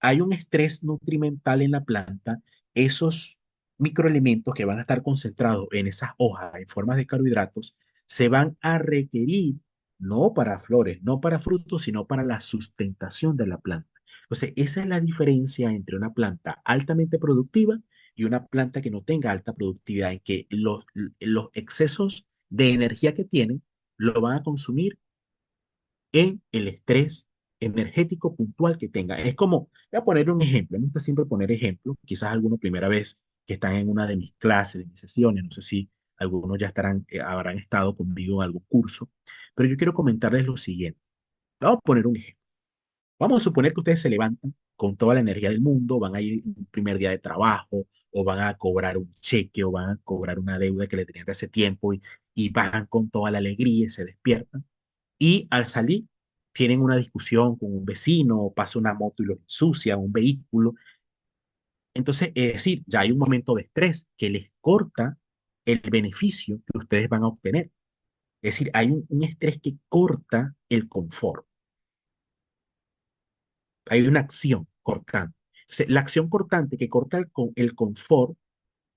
A: hay un estrés nutrimental en la planta, esos microelementos que van a estar concentrados en esas hojas en forma de carbohidratos se van a requerir no para flores, no para frutos, sino para la sustentación de la planta. Entonces, esa es la diferencia entre una planta altamente productiva y una planta que no tenga alta productividad, en que los excesos de energía que tienen lo van a consumir en el estrés energético puntual que tenga. Es como, voy a poner un ejemplo, me gusta siempre poner ejemplos, quizás algunos primera vez que están en una de mis clases, de mis sesiones, no sé si algunos ya estarán, habrán estado conmigo en algún curso, pero yo quiero comentarles lo siguiente. Vamos a poner un ejemplo. Vamos a suponer que ustedes se levantan con toda la energía del mundo, van a ir un primer día de trabajo, o van a cobrar un cheque, o van a cobrar una deuda que le tenían de hace tiempo, y van con toda la alegría y se despiertan. Y al salir, tienen una discusión con un vecino, o pasa una moto y los ensucia, un vehículo. Entonces, es decir, ya hay un momento de estrés que les corta el beneficio que ustedes van a obtener. Es decir, hay un estrés que corta el confort. Hay una acción cortante. Entonces, la acción cortante que corta el confort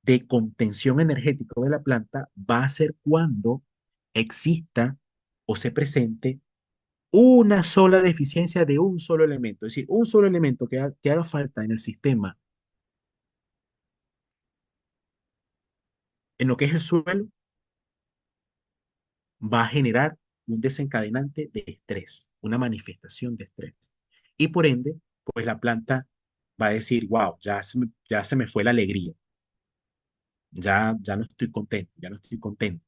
A: de contención energética de la planta va a ser cuando exista o se presente una sola deficiencia de un solo elemento, es decir, un solo elemento que haga falta en el sistema, en lo que es el suelo, va a generar un desencadenante de estrés, una manifestación de estrés. Y por ende, pues la planta va a decir, wow, ya se me fue la alegría, ya no estoy contento, ya no estoy contento.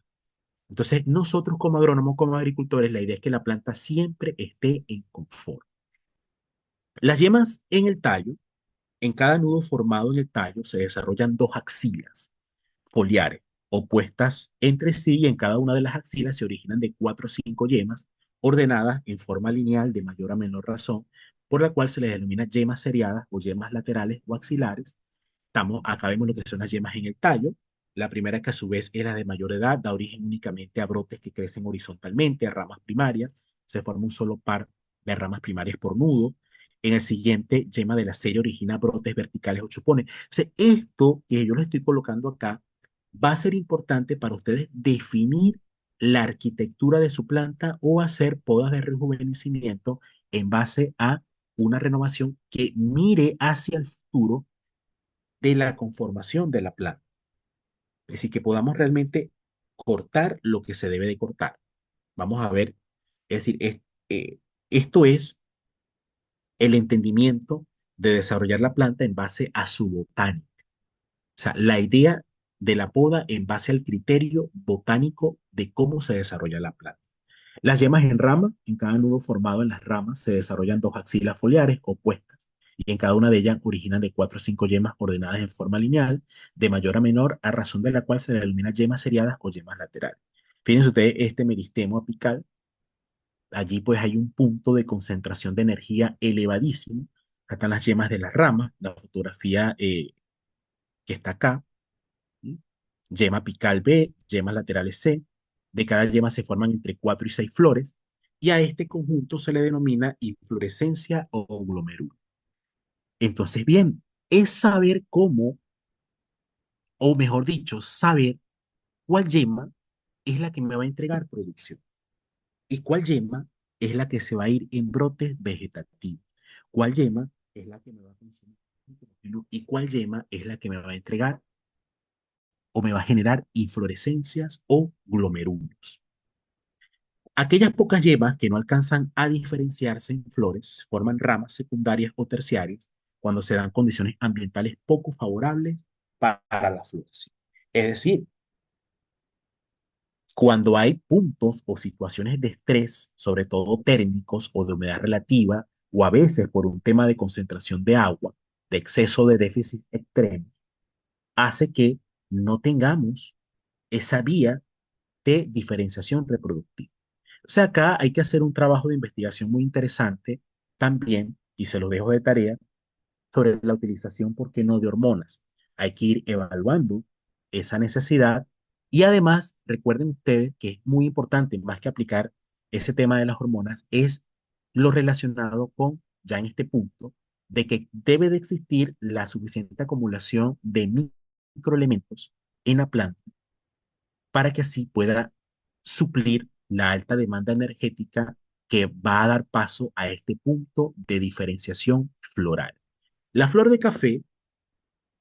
A: Entonces, nosotros como agrónomos, como agricultores, la idea es que la planta siempre esté en confort. Las yemas en el tallo, en cada nudo formado en el tallo, se desarrollan dos axilas foliares opuestas entre sí, y en cada una de las axilas se originan de cuatro o cinco yemas ordenadas en forma lineal de mayor a menor razón, por la cual se les denomina yemas seriadas o yemas laterales o axilares. Acá vemos lo que son las yemas en el tallo. La primera, que a su vez es la de mayor edad, da origen únicamente a brotes que crecen horizontalmente, a ramas primarias. Se forma un solo par de ramas primarias por nudo. En el siguiente, yema de la serie origina brotes verticales o chupones. O sea, esto que yo les estoy colocando acá va a ser importante para ustedes definir la arquitectura de su planta o hacer podas de rejuvenecimiento en base a una renovación que mire hacia el futuro de la conformación de la planta. Es decir, que podamos realmente cortar lo que se debe de cortar. Vamos a ver, es decir, esto es el entendimiento de desarrollar la planta en base a su botánica. O sea, la idea de la poda en base al criterio botánico de cómo se desarrolla la planta. Las yemas en rama, en cada nudo formado en las ramas se desarrollan dos axilas foliares opuestas, y en cada una de ellas originan de cuatro o cinco yemas ordenadas en forma lineal, de mayor a menor, a razón de la cual se denomina yemas seriadas o yemas laterales. Fíjense ustedes este meristemo apical, allí pues hay un punto de concentración de energía elevadísimo. Acá están las yemas de las ramas, la fotografía que está acá, ¿sí? Yema apical B, yemas laterales C. De cada yema se forman entre 4 y 6 flores, y a este conjunto se le denomina inflorescencia o glomérulo. Entonces, bien, es saber cómo, o mejor dicho, saber cuál yema es la que me va a entregar producción y cuál yema es la que se va a ir en brotes vegetativos, cuál yema es la que me va a consumir y cuál yema es la que me va a entregar o me va a generar inflorescencias o glomerulos. Aquellas pocas yemas que no alcanzan a diferenciarse en flores forman ramas secundarias o terciarias cuando se dan condiciones ambientales poco favorables para la floración. Es decir, cuando hay puntos o situaciones de estrés, sobre todo térmicos o de humedad relativa, o a veces por un tema de concentración de agua, de exceso de déficit extremo, hace que no tengamos esa vía de diferenciación reproductiva. O sea, acá hay que hacer un trabajo de investigación muy interesante también, y se lo dejo de tarea, sobre la utilización, ¿por qué no?, de hormonas. Hay que ir evaluando esa necesidad y además recuerden ustedes que es muy importante, más que aplicar ese tema de las hormonas, es lo relacionado con, ya en este punto, de que debe de existir la suficiente acumulación de microelementos en la planta para que así pueda suplir la alta demanda energética que va a dar paso a este punto de diferenciación floral. La flor de café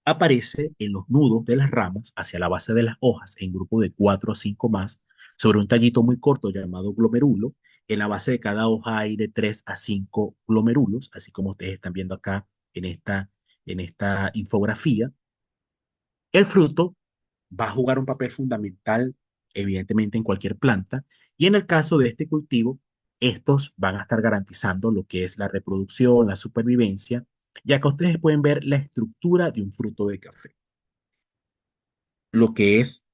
A: aparece en los nudos de las ramas hacia la base de las hojas en grupo de 4 a 5 más sobre un tallito muy corto llamado glomerulo. En la base de cada hoja hay de 3 a 5 glomerulos, así como ustedes están viendo acá en esta infografía. El fruto va a jugar un papel fundamental, evidentemente, en cualquier planta, y en el caso de este cultivo, estos van a estar garantizando lo que es la reproducción, la supervivencia, ya que ustedes pueden ver la estructura de un fruto de café, lo que es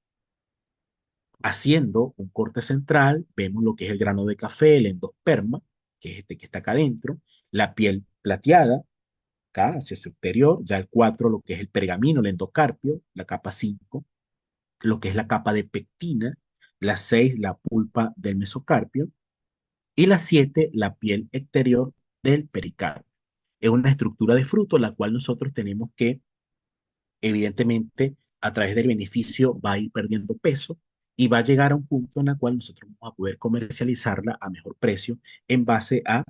A: haciendo un corte central, vemos lo que es el grano de café, el endosperma, que es este que está acá adentro, la piel plateada, acá hacia su exterior, ya el 4 lo que es el pergamino, el endocarpio, la capa 5 lo que es la capa de pectina, la 6 la pulpa del mesocarpio, y la 7 la piel exterior del pericardio. Es una estructura de fruto la cual nosotros tenemos que, evidentemente, a través del beneficio va a ir perdiendo peso y va a llegar a un punto en el cual nosotros vamos a poder comercializarla a mejor precio en base a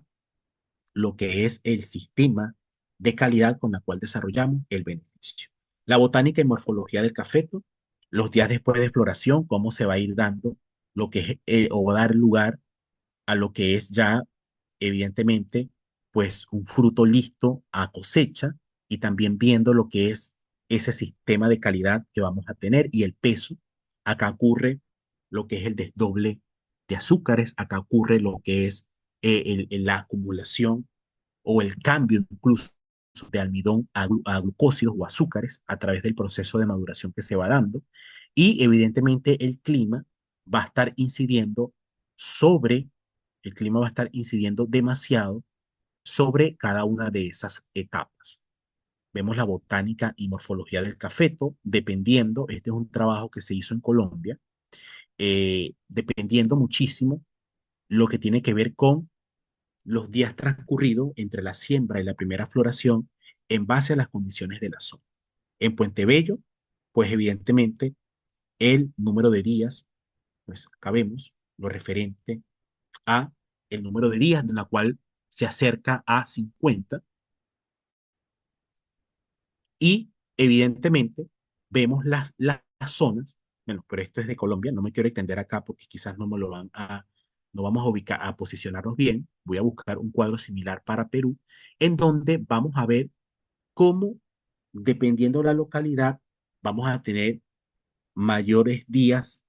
A: lo que es el sistema de calidad con la cual desarrollamos el beneficio. La botánica y morfología del cafeto, los días después de floración, cómo se va a ir dando lo que es, o va a dar lugar a lo que es ya, evidentemente, pues un fruto listo a cosecha y también viendo lo que es ese sistema de calidad que vamos a tener y el peso. Acá ocurre lo que es el desdoble de azúcares, acá ocurre lo que es la acumulación o el cambio incluso de almidón a glucósidos o azúcares a través del proceso de maduración que se va dando. Y evidentemente va a estar incidiendo sobre, el clima va a estar incidiendo demasiado sobre cada una de esas etapas. Vemos la botánica y morfología del cafeto, dependiendo, este es un trabajo que se hizo en Colombia, dependiendo muchísimo lo que tiene que ver con los días transcurridos entre la siembra y la primera floración en base a las condiciones de la zona. En Puente Bello, pues evidentemente el número de días, pues acá vemos lo referente a el número de días en la cual se acerca a 50 y evidentemente vemos las zonas, bueno, pero esto es de Colombia, no me quiero extender acá porque quizás no me lo van a, no vamos a ubicar, a posicionarnos bien, voy a buscar un cuadro similar para Perú, en donde vamos a ver cómo, dependiendo de la localidad, vamos a tener mayores días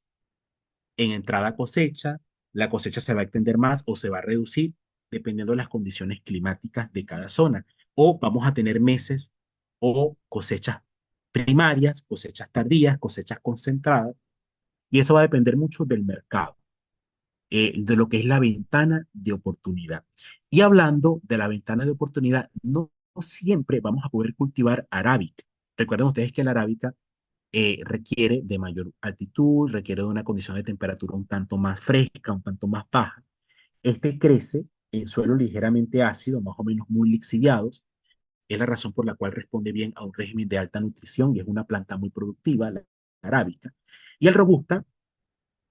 A: en entrada a cosecha, la cosecha se va a extender más o se va a reducir, dependiendo de las condiciones climáticas de cada zona. O vamos a tener meses o cosechas primarias, cosechas tardías, cosechas concentradas, y eso va a depender mucho del mercado, de lo que es la ventana de oportunidad. Y hablando de la ventana de oportunidad, no siempre vamos a poder cultivar arábica. Recuerden ustedes que la arábica requiere de mayor altitud, requiere de una condición de temperatura un tanto más fresca, un tanto más baja. Este crece en suelos ligeramente ácidos, más o menos muy lixiviados, es la razón por la cual responde bien a un régimen de alta nutrición y es una planta muy productiva, la arábica. Y el robusta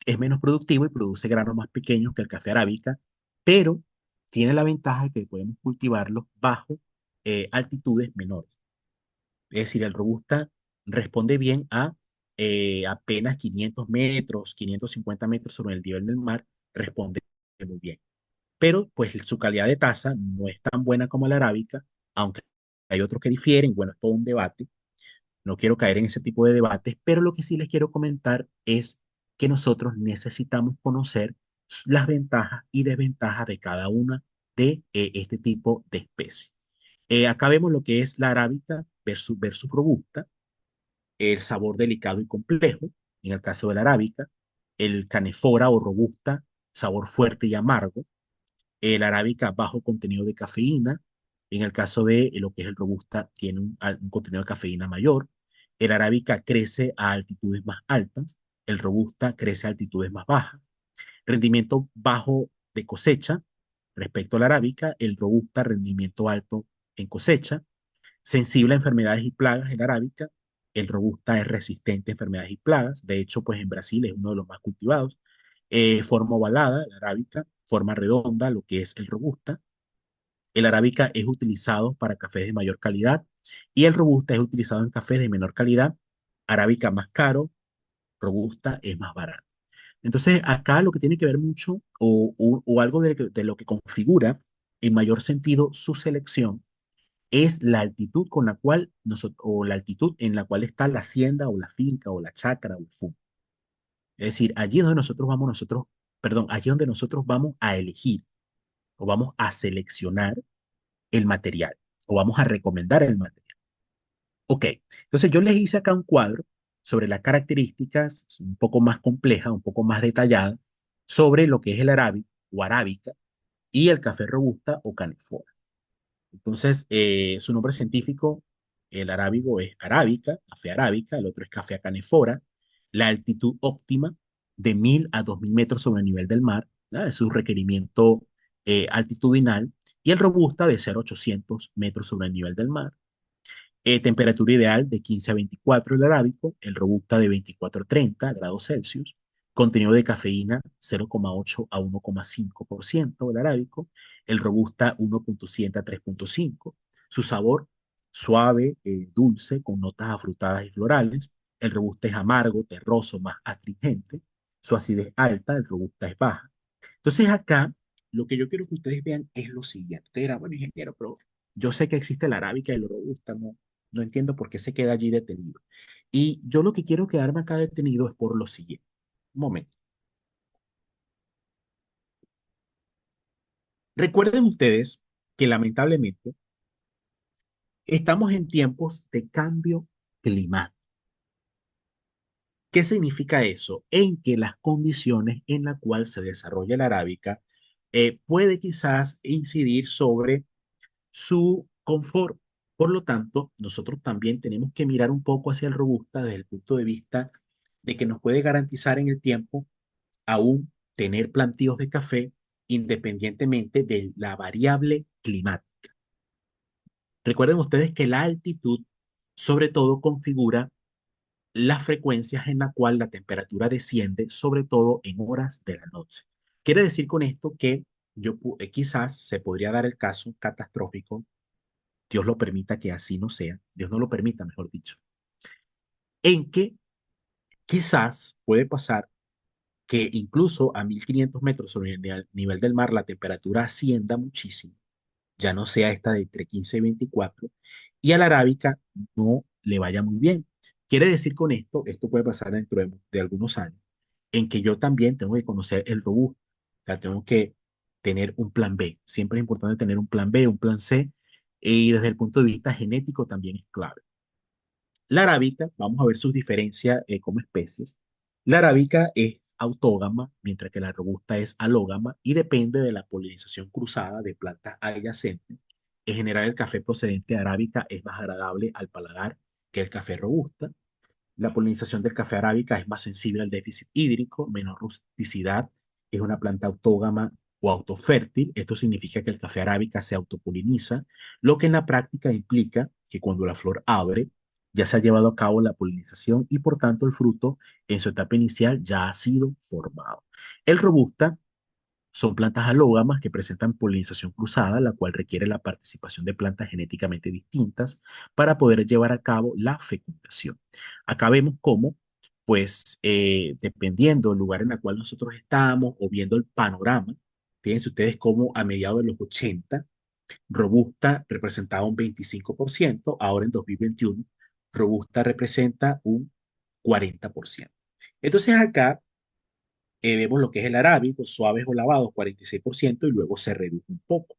A: es menos productivo y produce granos más pequeños que el café arábica, pero tiene la ventaja de que podemos cultivarlo bajo altitudes menores. Es decir, el robusta responde bien a apenas 500 metros, 550 metros sobre el nivel del mar, responde muy bien. Pero pues su calidad de taza no es tan buena como la arábica, aunque hay otros que difieren, bueno, es todo un debate. No quiero caer en ese tipo de debates, pero lo que sí les quiero comentar es que nosotros necesitamos conocer las ventajas y desventajas de cada una de este tipo de especies. Acá vemos lo que es la arábica versus robusta, el sabor delicado y complejo, en el caso de la arábica, el canefora o robusta, sabor fuerte y amargo, el arábica bajo contenido de cafeína, en el caso de lo que es el robusta tiene un contenido de cafeína mayor, el arábica crece a altitudes más altas, el robusta crece a altitudes más bajas, rendimiento bajo de cosecha respecto a la arábica, el robusta rendimiento alto en cosecha, sensible a enfermedades y plagas el arábica, el robusta es resistente a enfermedades y plagas, de hecho pues en Brasil es uno de los más cultivados, forma ovalada, la arábica, forma redonda, lo que es el robusta. El arábica es utilizado para cafés de mayor calidad y el robusta es utilizado en cafés de menor calidad. Arábica más caro, robusta es más barato. Entonces, acá lo que tiene que ver mucho o algo de lo que configura en mayor sentido su selección es la altitud con la cual nosotros, o la altitud en la cual está la hacienda o la finca o la chacra o el fun. Es decir, allí es donde nosotros vamos, perdón, allí es donde nosotros vamos a elegir o vamos a seleccionar el material o vamos a recomendar el material. Ok, entonces yo les hice acá un cuadro sobre las características un poco más complejas, un poco más detalladas sobre lo que es el arábica o arábica y el café robusta o canefora. Entonces, su nombre científico, el arábigo es arábica, café arábica, el otro es café canefora, la altitud óptima de 1000 a 2000 metros sobre el nivel del mar, ¿verdad? Es su requerimiento altitudinal, y el robusta de 0 a 800 metros sobre el nivel del mar. Temperatura ideal de 15 a 24 el arábico, el robusta de 24 a 30 grados Celsius. Contenido de cafeína 0,8 a 1,5% el arábico, el robusta 1,7 a 3,5. Su sabor suave, dulce, con notas afrutadas y florales. El robusta es amargo, terroso, más astringente. Su acidez alta, el robusta es baja. Entonces acá lo que yo quiero que ustedes vean es lo siguiente. Usted dirá, bueno, ingeniero, pero yo sé que existe la arábica y el robusta, no entiendo por qué se queda allí detenido. Y yo lo que quiero quedarme acá detenido es por lo siguiente. Un momento. Recuerden ustedes que lamentablemente estamos en tiempos de cambio climático. ¿Qué significa eso? En que las condiciones en las cuales se desarrolla la arábica puede quizás incidir sobre su confort. Por lo tanto, nosotros también tenemos que mirar un poco hacia el robusta desde el punto de vista de que nos puede garantizar en el tiempo aún tener plantíos de café independientemente de la variable climática. Recuerden ustedes que la altitud sobre todo configura las frecuencias en la cual la temperatura desciende, sobre todo en horas de la noche. Quiere decir con esto que quizás se podría dar el caso catastrófico, Dios lo permita que así no sea, Dios no lo permita, mejor dicho, en que quizás puede pasar que incluso a 1500 metros sobre el nivel del mar la temperatura ascienda muchísimo, ya no sea esta de entre 15 y 24, y a la arábica no le vaya muy bien. Quiere decir con esto puede pasar dentro de algunos años, en que yo también tengo que conocer el robusto, o sea, tengo que tener un plan B. Siempre es importante tener un plan B, un plan C, y desde el punto de vista genético también es clave. La arábica, vamos a ver sus diferencias como especies. La arábica es autógama, mientras que la robusta es alógama y depende de la polinización cruzada de plantas adyacentes. En general, el café procedente de arábica es más agradable al paladar que el café robusta. La polinización del café arábica es más sensible al déficit hídrico, menor rusticidad, es una planta autógama o autofértil. Esto significa que el café arábica se autopoliniza, lo que en la práctica implica que cuando la flor abre, ya se ha llevado a cabo la polinización y por tanto el fruto en su etapa inicial ya ha sido formado. El robusta son plantas alógamas que presentan polinización cruzada, la cual requiere la participación de plantas genéticamente distintas para poder llevar a cabo la fecundación. Acá vemos cómo, pues, dependiendo del lugar en el cual nosotros estamos o viendo el panorama, fíjense ustedes cómo a mediados de los 80, Robusta representaba un 25%, ahora en 2021, Robusta representa un 40%. Entonces acá vemos lo que es el arábico, suaves o lavados, 46%, y luego se reduce un poco.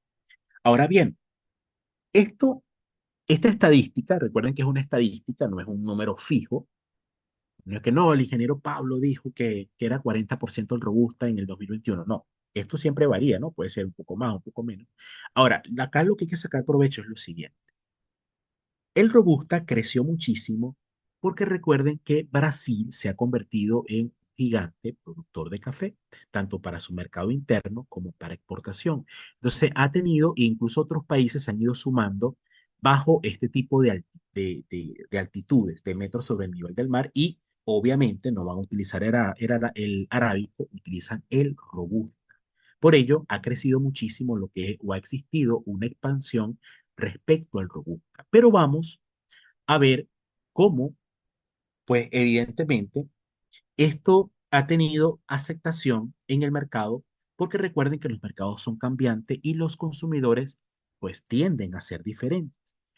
A: Ahora bien, esto, esta estadística, recuerden que es una estadística, no es un número fijo. No es que no, el ingeniero Pablo dijo que era 40% el robusta en el 2021. No, esto siempre varía, ¿no? Puede ser un poco más, un poco menos. Ahora, acá lo que hay que sacar provecho es lo siguiente. El robusta creció muchísimo porque recuerden que Brasil se ha convertido en un gigante productor de café, tanto para su mercado interno como para exportación. Entonces ha tenido, e incluso otros países se han ido sumando bajo este tipo de altitudes, de metros sobre el nivel del mar, y obviamente no van a utilizar el arábico, utilizan el robusta. Por ello, ha crecido muchísimo lo que o ha existido una expansión respecto al robusta. Pero vamos a ver cómo, pues evidentemente, esto ha tenido aceptación en el mercado, porque recuerden que los mercados son cambiantes y los consumidores, pues tienden a ser diferentes.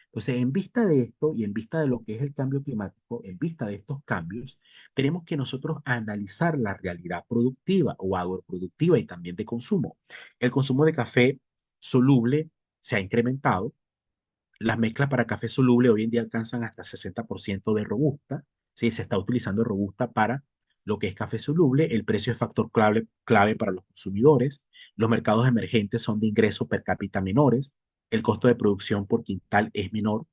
A: Entonces, en vista de esto y en vista de lo que es el cambio climático, en vista de estos cambios, tenemos que nosotros analizar la realidad productiva o agroproductiva y también de consumo. El consumo de café soluble se ha incrementado. Las mezclas para café soluble hoy en día alcanzan hasta 60% de robusta. ¿Sí? Se está utilizando robusta para lo que es café soluble. El precio es factor clave para los consumidores. Los mercados emergentes son de ingreso per cápita menores. El costo de producción por quintal es menor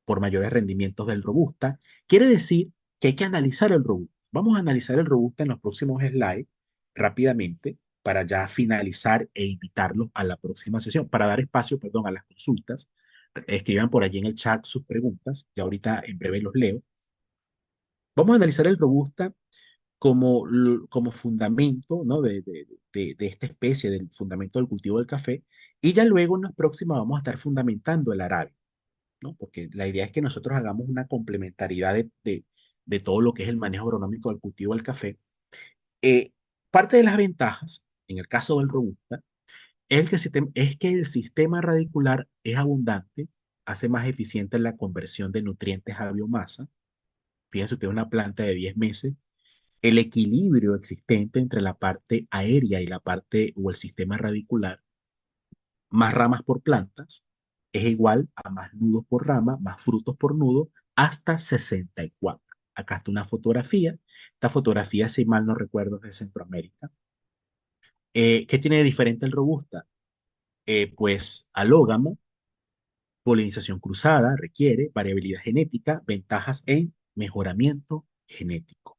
A: por mayores rendimientos del robusta. Quiere decir que hay que analizar el robusta. Vamos a analizar el robusta en los próximos slides rápidamente para ya finalizar e invitarlos a la próxima sesión, para dar espacio, perdón, a las consultas. Escriban por allí en el chat sus preguntas, que ahorita en breve los leo. Vamos a analizar el robusta como fundamento, ¿no? de esta especie, del fundamento del cultivo del café, y ya luego en las próximas vamos a estar fundamentando el arábica, ¿no? Porque la idea es que nosotros hagamos una complementariedad de todo lo que es el manejo agronómico del cultivo del café. Eh, Parte de las ventajas, en el caso del robusta, es que el sistema radicular es abundante, hace más eficiente la conversión de nutrientes a biomasa. Fíjense usted, una planta de 10 meses, el equilibrio existente entre la parte aérea y la parte o el sistema radicular, más ramas por plantas, es igual a más nudos por rama, más frutos por nudo, hasta 64. Acá está una fotografía. Esta fotografía, si mal no recuerdo, es de Centroamérica. ¿Qué tiene de diferente el robusta? Pues alógamo, polinización cruzada, requiere variabilidad genética, ventajas en mejoramiento genético.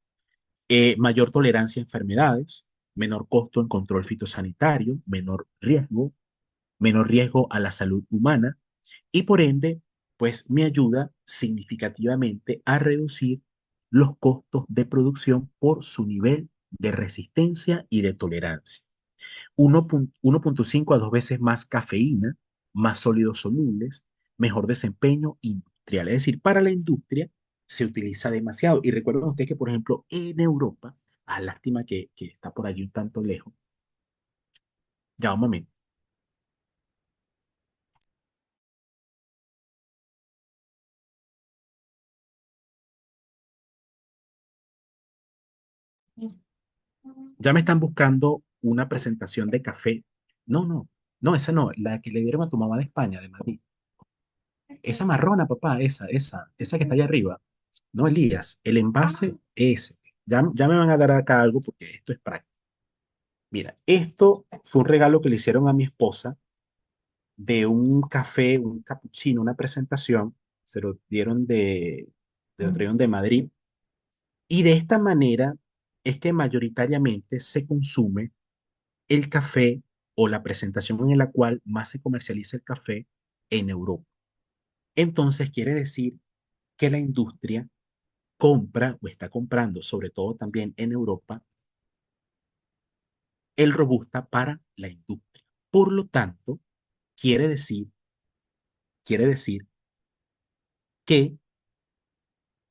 A: Mayor tolerancia a enfermedades, menor costo en control fitosanitario, menor riesgo a la salud humana, y por ende, pues me ayuda significativamente a reducir los costos de producción por su nivel de resistencia y de tolerancia. 1.5 a 2 veces más cafeína, más sólidos solubles, mejor desempeño industrial. Es decir, para la industria se utiliza demasiado. Y recuerden ustedes que, por ejemplo, en Europa, lástima que está por allí un tanto lejos, ya un momento, ya me están buscando una presentación de café. No, no, no, esa no, la que le dieron a tu mamá de España, de Madrid. Esa marrona, papá, esa que está allá arriba. No, Elías, el envase es. Ya me van a dar acá algo porque esto es práctico. Mira, esto fue un regalo que le hicieron a mi esposa de un café, un cappuccino, una presentación. Se lo dieron de lo trajeron de Madrid. Y de esta manera es que mayoritariamente se consume el café o la presentación en la cual más se comercializa el café en Europa. Entonces quiere decir que la industria compra o está comprando, sobre todo también en Europa, el robusta para la industria. Por lo tanto, quiere decir, quiere decir que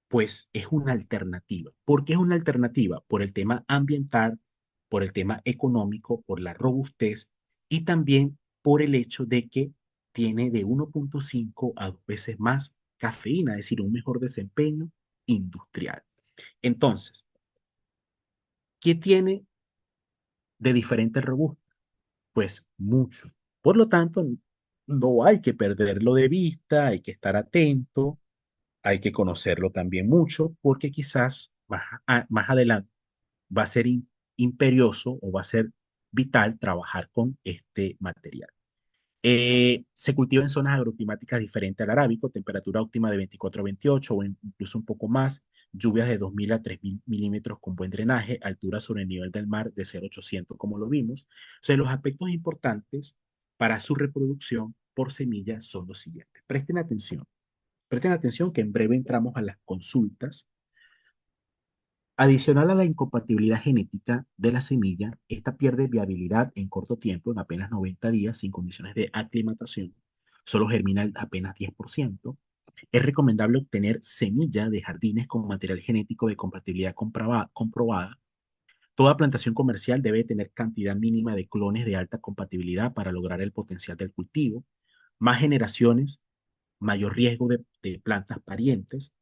A: pues es una alternativa. ¿Por qué es una alternativa? Por el tema ambiental, por el tema económico, por la robustez y también por el hecho de que tiene de 1,5 a 2 veces más cafeína, es decir, un mejor desempeño industrial. Entonces, ¿qué tiene de diferente el robusto? Pues mucho. Por lo tanto, no hay que perderlo de vista, hay que estar atento, hay que conocerlo también mucho, porque quizás más adelante va a ser imperioso o va a ser vital trabajar con este material. Se cultiva en zonas agroclimáticas diferentes al arábico, temperatura óptima de 24 a 28 o incluso un poco más, lluvias de 2.000 a 3.000 milímetros con buen drenaje, altura sobre el nivel del mar de 0,800 como lo vimos. O sea, los aspectos importantes para su reproducción por semilla son los siguientes. Presten atención que en breve entramos a las consultas. Adicional a la incompatibilidad genética de la semilla, esta pierde viabilidad en corto tiempo, en apenas 90 días, sin condiciones de aclimatación. Solo germina apenas 10%. Es recomendable obtener semilla de jardines con material genético de compatibilidad comprobada. Toda plantación comercial debe tener cantidad mínima de clones de alta compatibilidad para lograr el potencial del cultivo. Más generaciones, mayor riesgo de plantas parientes,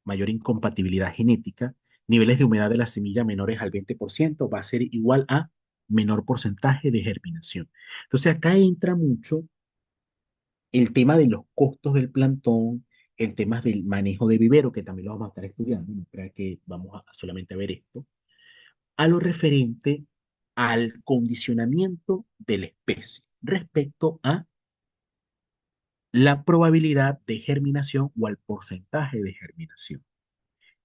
A: mayor incompatibilidad genética, niveles de humedad de la semilla menores al 20% va a ser igual a menor porcentaje de germinación. Entonces acá entra mucho el tema de los costos del plantón, el tema del manejo de vivero, que también lo vamos a estar estudiando, no crea que vamos a solamente a ver esto, a lo referente al condicionamiento de la especie respecto a la probabilidad de germinación o al porcentaje de germinación,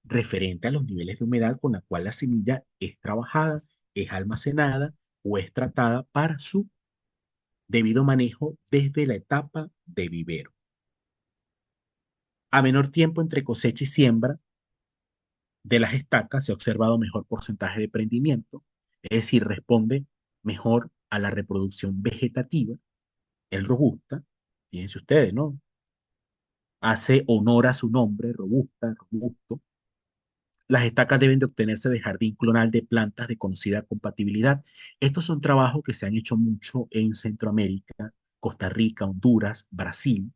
A: referente a los niveles de humedad con la cual la semilla es trabajada, es almacenada o es tratada para su debido manejo desde la etapa de vivero. A menor tiempo entre cosecha y siembra de las estacas se ha observado mejor porcentaje de prendimiento, es decir, responde mejor a la reproducción vegetativa, el robusta, fíjense ustedes, ¿no? Hace honor a su nombre, robusta, robusto. Las estacas deben de obtenerse de jardín clonal de plantas de conocida compatibilidad. Estos son trabajos que se han hecho mucho en Centroamérica, Costa Rica, Honduras, Brasil,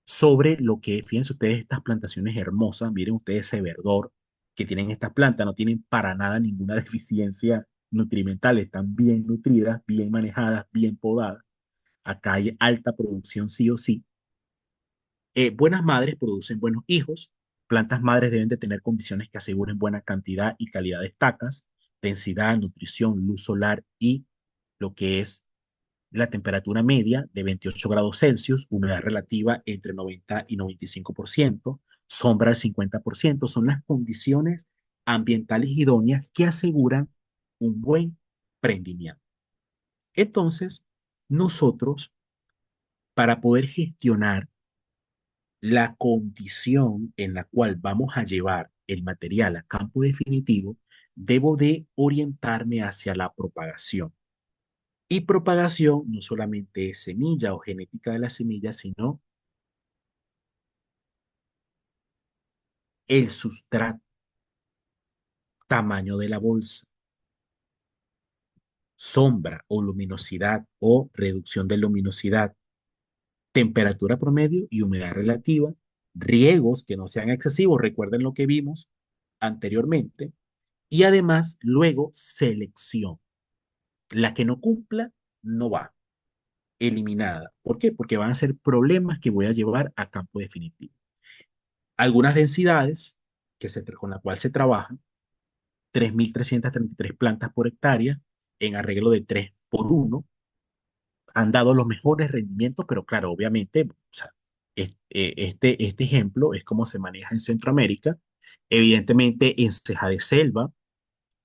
A: sobre lo que, fíjense ustedes, estas plantaciones hermosas, miren ustedes ese verdor que tienen estas plantas, no tienen para nada ninguna deficiencia nutrimental, están bien nutridas, bien manejadas, bien podadas. Acá hay alta producción sí o sí. Buenas madres producen buenos hijos. Plantas madres deben de tener condiciones que aseguren buena cantidad y calidad de estacas, densidad, nutrición, luz solar y lo que es la temperatura media de 28 grados Celsius, humedad relativa entre 90 y 95%, sombra del 50%, son las condiciones ambientales idóneas que aseguran un buen prendimiento. Entonces, nosotros, para poder gestionar la condición en la cual vamos a llevar el material a campo definitivo, debo de orientarme hacia la propagación. Y propagación no solamente es semilla o genética de la semilla, sino el sustrato, tamaño de la bolsa, sombra o luminosidad o reducción de luminosidad, temperatura promedio y humedad relativa, riegos que no sean excesivos, recuerden lo que vimos anteriormente, y además luego selección. La que no cumpla no va, eliminada. ¿Por qué? Porque van a ser problemas que voy a llevar a campo definitivo. Algunas densidades con la cual se trabaja, 3.333 plantas por hectárea en arreglo de 3 por 1, han dado los mejores rendimientos, pero claro, obviamente, o sea, este ejemplo es como se maneja en Centroamérica, evidentemente en ceja de selva,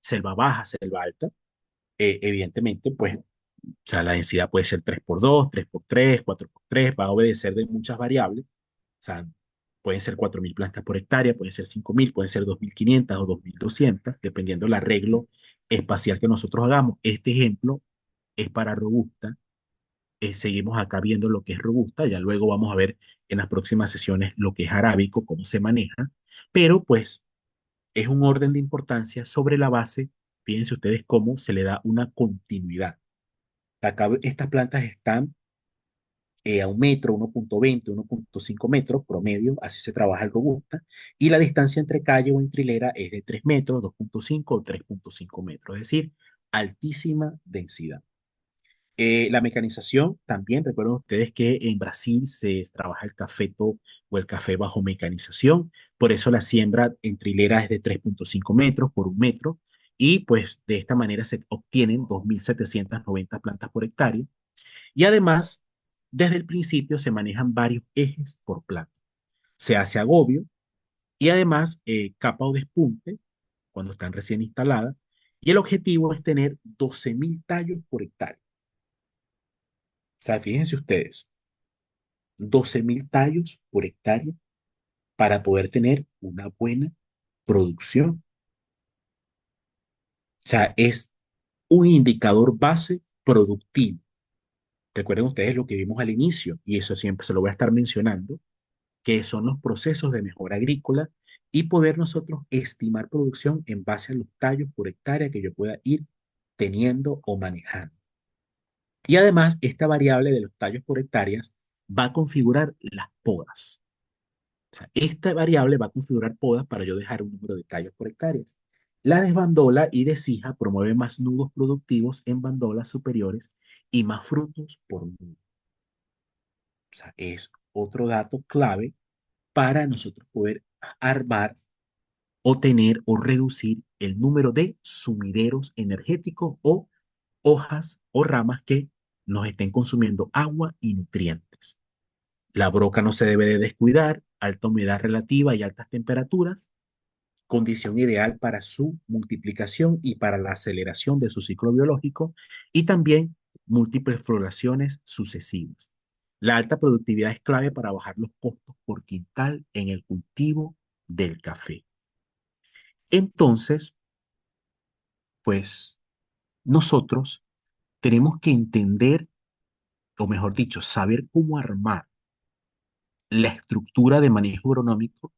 A: selva baja, selva alta, evidentemente, pues O sea, la densidad puede ser 3x2, 3x3, 4x3, va a obedecer de muchas variables. O sea, pueden ser 4.000 plantas por hectárea, pueden ser 5.000, pueden ser 2.500 o 2.200, dependiendo del arreglo espacial que nosotros hagamos. Este ejemplo es para robusta. Seguimos acá viendo lo que es robusta, ya luego vamos a ver en las próximas sesiones lo que es arábico, cómo se maneja, pero pues es un orden de importancia sobre la base. Fíjense ustedes cómo se le da una continuidad. Acá estas plantas están a 1 metro, 1.20, 1.5 metros promedio, así se trabaja el robusta, y la distancia entre calle o entre hilera es de 3 metros, 2.5 o 3.5 metros, es decir, altísima densidad. La mecanización también, recuerden ustedes que en Brasil se trabaja el cafeto o el café bajo mecanización, por eso la siembra entre hileras es de 3.5 metros por 1 metro, y pues de esta manera se obtienen 2.790 plantas por hectárea. Y además, desde el principio se manejan varios ejes por planta. Se hace agobio y además capa o despunte cuando están recién instaladas. Y el objetivo es tener 12.000 tallos por hectárea. O sea, fíjense ustedes, 12.000 tallos por hectárea para poder tener una buena producción. O sea, es un indicador base productivo. Recuerden ustedes lo que vimos al inicio, y eso siempre se lo voy a estar mencionando, que son los procesos de mejora agrícola y poder nosotros estimar producción en base a los tallos por hectárea que yo pueda ir teniendo o manejando. Y además, esta variable de los tallos por hectáreas va a configurar las podas. O sea, esta variable va a configurar podas para yo dejar un número de tallos por hectáreas. La desbandola y descija promueve más nudos productivos en bandolas superiores y más frutos por nudo. O sea, es otro dato clave para nosotros poder armar o tener o reducir el número de sumideros energéticos o hojas o ramas que nos estén consumiendo agua y nutrientes. La broca no se debe de descuidar, alta humedad relativa y altas temperaturas, condición ideal para su multiplicación y para la aceleración de su ciclo biológico, y también múltiples floraciones sucesivas. La alta productividad es clave para bajar los costos por quintal en el cultivo del café. Entonces, pues nosotros tenemos que entender, o mejor dicho, saber cómo armar la estructura de manejo agronómico,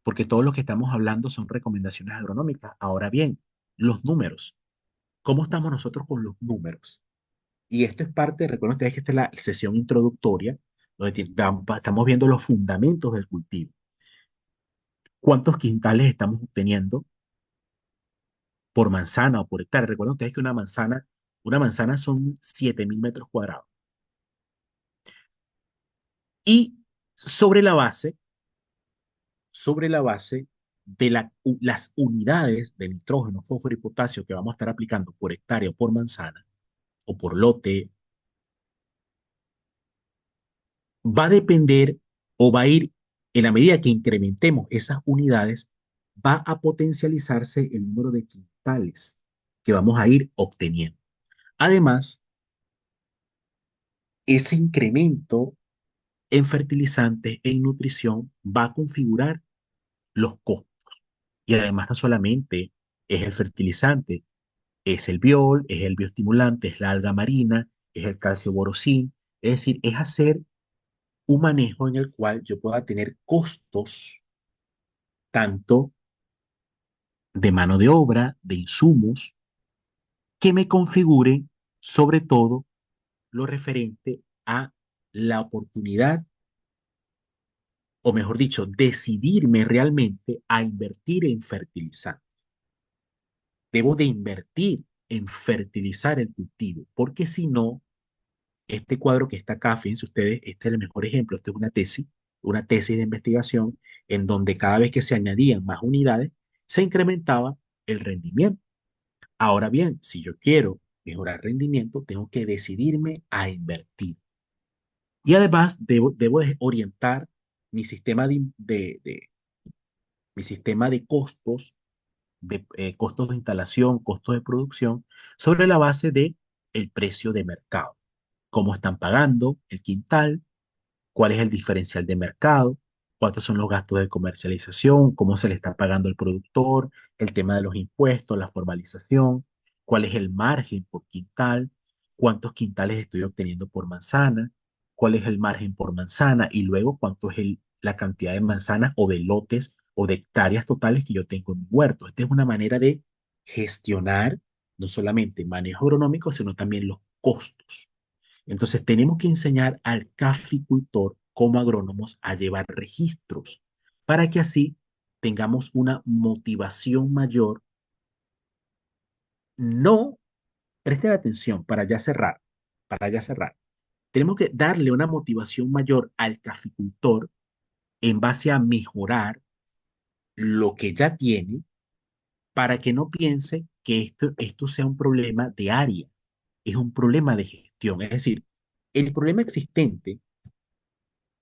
A: porque todo lo que estamos hablando son recomendaciones agronómicas. Ahora bien, los números. ¿Cómo estamos nosotros con los números? Y esto es parte, recuerden ustedes que esta es la sesión introductoria, donde estamos viendo los fundamentos del cultivo. ¿Cuántos quintales estamos obteniendo por manzana o por hectárea? Recuerden ustedes que una manzana son 7.000 metros cuadrados. Y sobre la base, sobre la base de las unidades de nitrógeno, fósforo y potasio que vamos a estar aplicando por hectárea o por manzana o por lote, va a depender o va a ir, en la medida que incrementemos esas unidades, va a potencializarse el número de quintales que vamos a ir obteniendo. Además, ese incremento en fertilizantes, en nutrición, va a configurar los costos. Y además no solamente es el fertilizante, es el biol, es el bioestimulante, es la alga marina, es el calcio borosín. Es decir, es hacer un manejo en el cual yo pueda tener costos tanto de mano de obra, de insumos, que me configuren sobre todo lo referente a la oportunidad, o mejor dicho, decidirme realmente a invertir en fertilizar. Debo de invertir en fertilizar el cultivo, porque si no, este cuadro que está acá, fíjense ustedes, este es el mejor ejemplo, esto es una tesis de investigación en donde cada vez que se añadían más unidades, se incrementaba el rendimiento. Ahora bien, si yo quiero mejorar rendimiento, tengo que decidirme a invertir. Y además debo de orientar mi sistema mi sistema de costos, costos de instalación, costos de producción, sobre la base de el precio de mercado, cómo están pagando el quintal, cuál es el diferencial de mercado, cuántos son los gastos de comercialización, cómo se le está pagando al productor, el tema de los impuestos, la formalización, cuál es el margen por quintal, cuántos quintales estoy obteniendo por manzana, cuál es el margen por manzana y luego cuánto es la cantidad de manzanas o de lotes o de hectáreas totales que yo tengo en mi huerto. Esta es una manera de gestionar no solamente manejo agronómico, sino también los costos. Entonces, tenemos que enseñar al caficultor como agrónomos a llevar registros para que así tengamos una motivación mayor. No, presten atención para ya cerrar. Tenemos que darle una motivación mayor al caficultor en base a mejorar lo que ya tiene para que no piense que esto sea un problema de área, es un problema de gestión. Es decir, el problema existente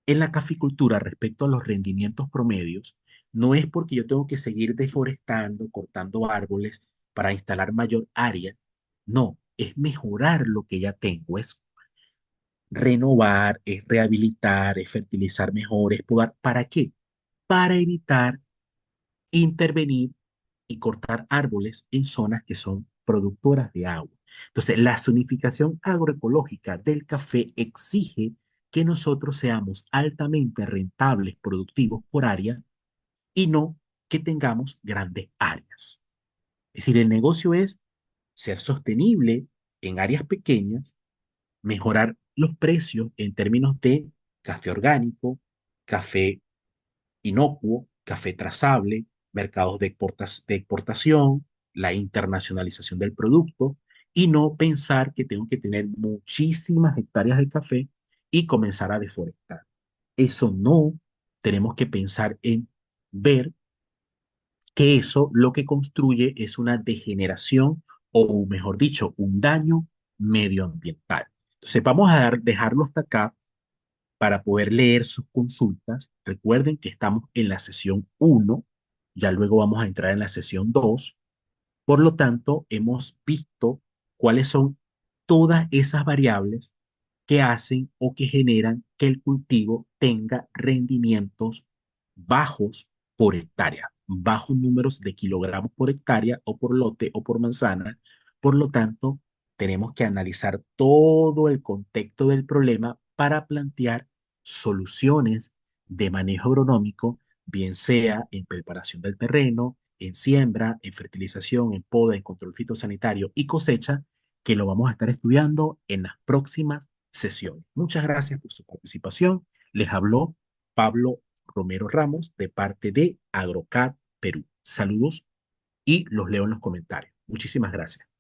A: en la caficultura respecto a los rendimientos promedios, no es porque yo tengo que seguir deforestando, cortando árboles para instalar mayor área, no, es mejorar lo que ya tengo, es renovar, es rehabilitar, es fertilizar mejor, es podar. ¿Para qué? Para evitar intervenir y cortar árboles en zonas que son productoras de agua. Entonces, la zonificación agroecológica del café exige que nosotros seamos altamente rentables, productivos por área y no que tengamos grandes áreas. Es decir, el negocio es ser sostenible en áreas pequeñas, mejorar los precios en términos de café orgánico, café inocuo, café trazable, mercados de exportación, la internacionalización del producto y no pensar que tengo que tener muchísimas hectáreas de café y comenzar a deforestar. Eso no, tenemos que pensar en ver que eso lo que construye es una degeneración o, mejor dicho, un daño medioambiental. Entonces, vamos a dejarlo hasta acá para poder leer sus consultas. Recuerden que estamos en la sesión uno, ya luego vamos a entrar en la sesión 2. Por lo tanto, hemos visto cuáles son todas esas variables que hacen o que generan que el cultivo tenga rendimientos bajos por hectárea, bajos números de kilogramos por hectárea o por lote o por manzana. Por lo tanto, tenemos que analizar todo el contexto del problema para plantear soluciones de manejo agronómico, bien sea en preparación del terreno, en siembra, en fertilización, en poda, en control fitosanitario y cosecha, que lo vamos a estar estudiando en las próximas sesiones. Muchas gracias por su participación. Les habló Pablo Romero Ramos de parte de AgroCat Perú. Saludos y los leo en los comentarios. Muchísimas gracias.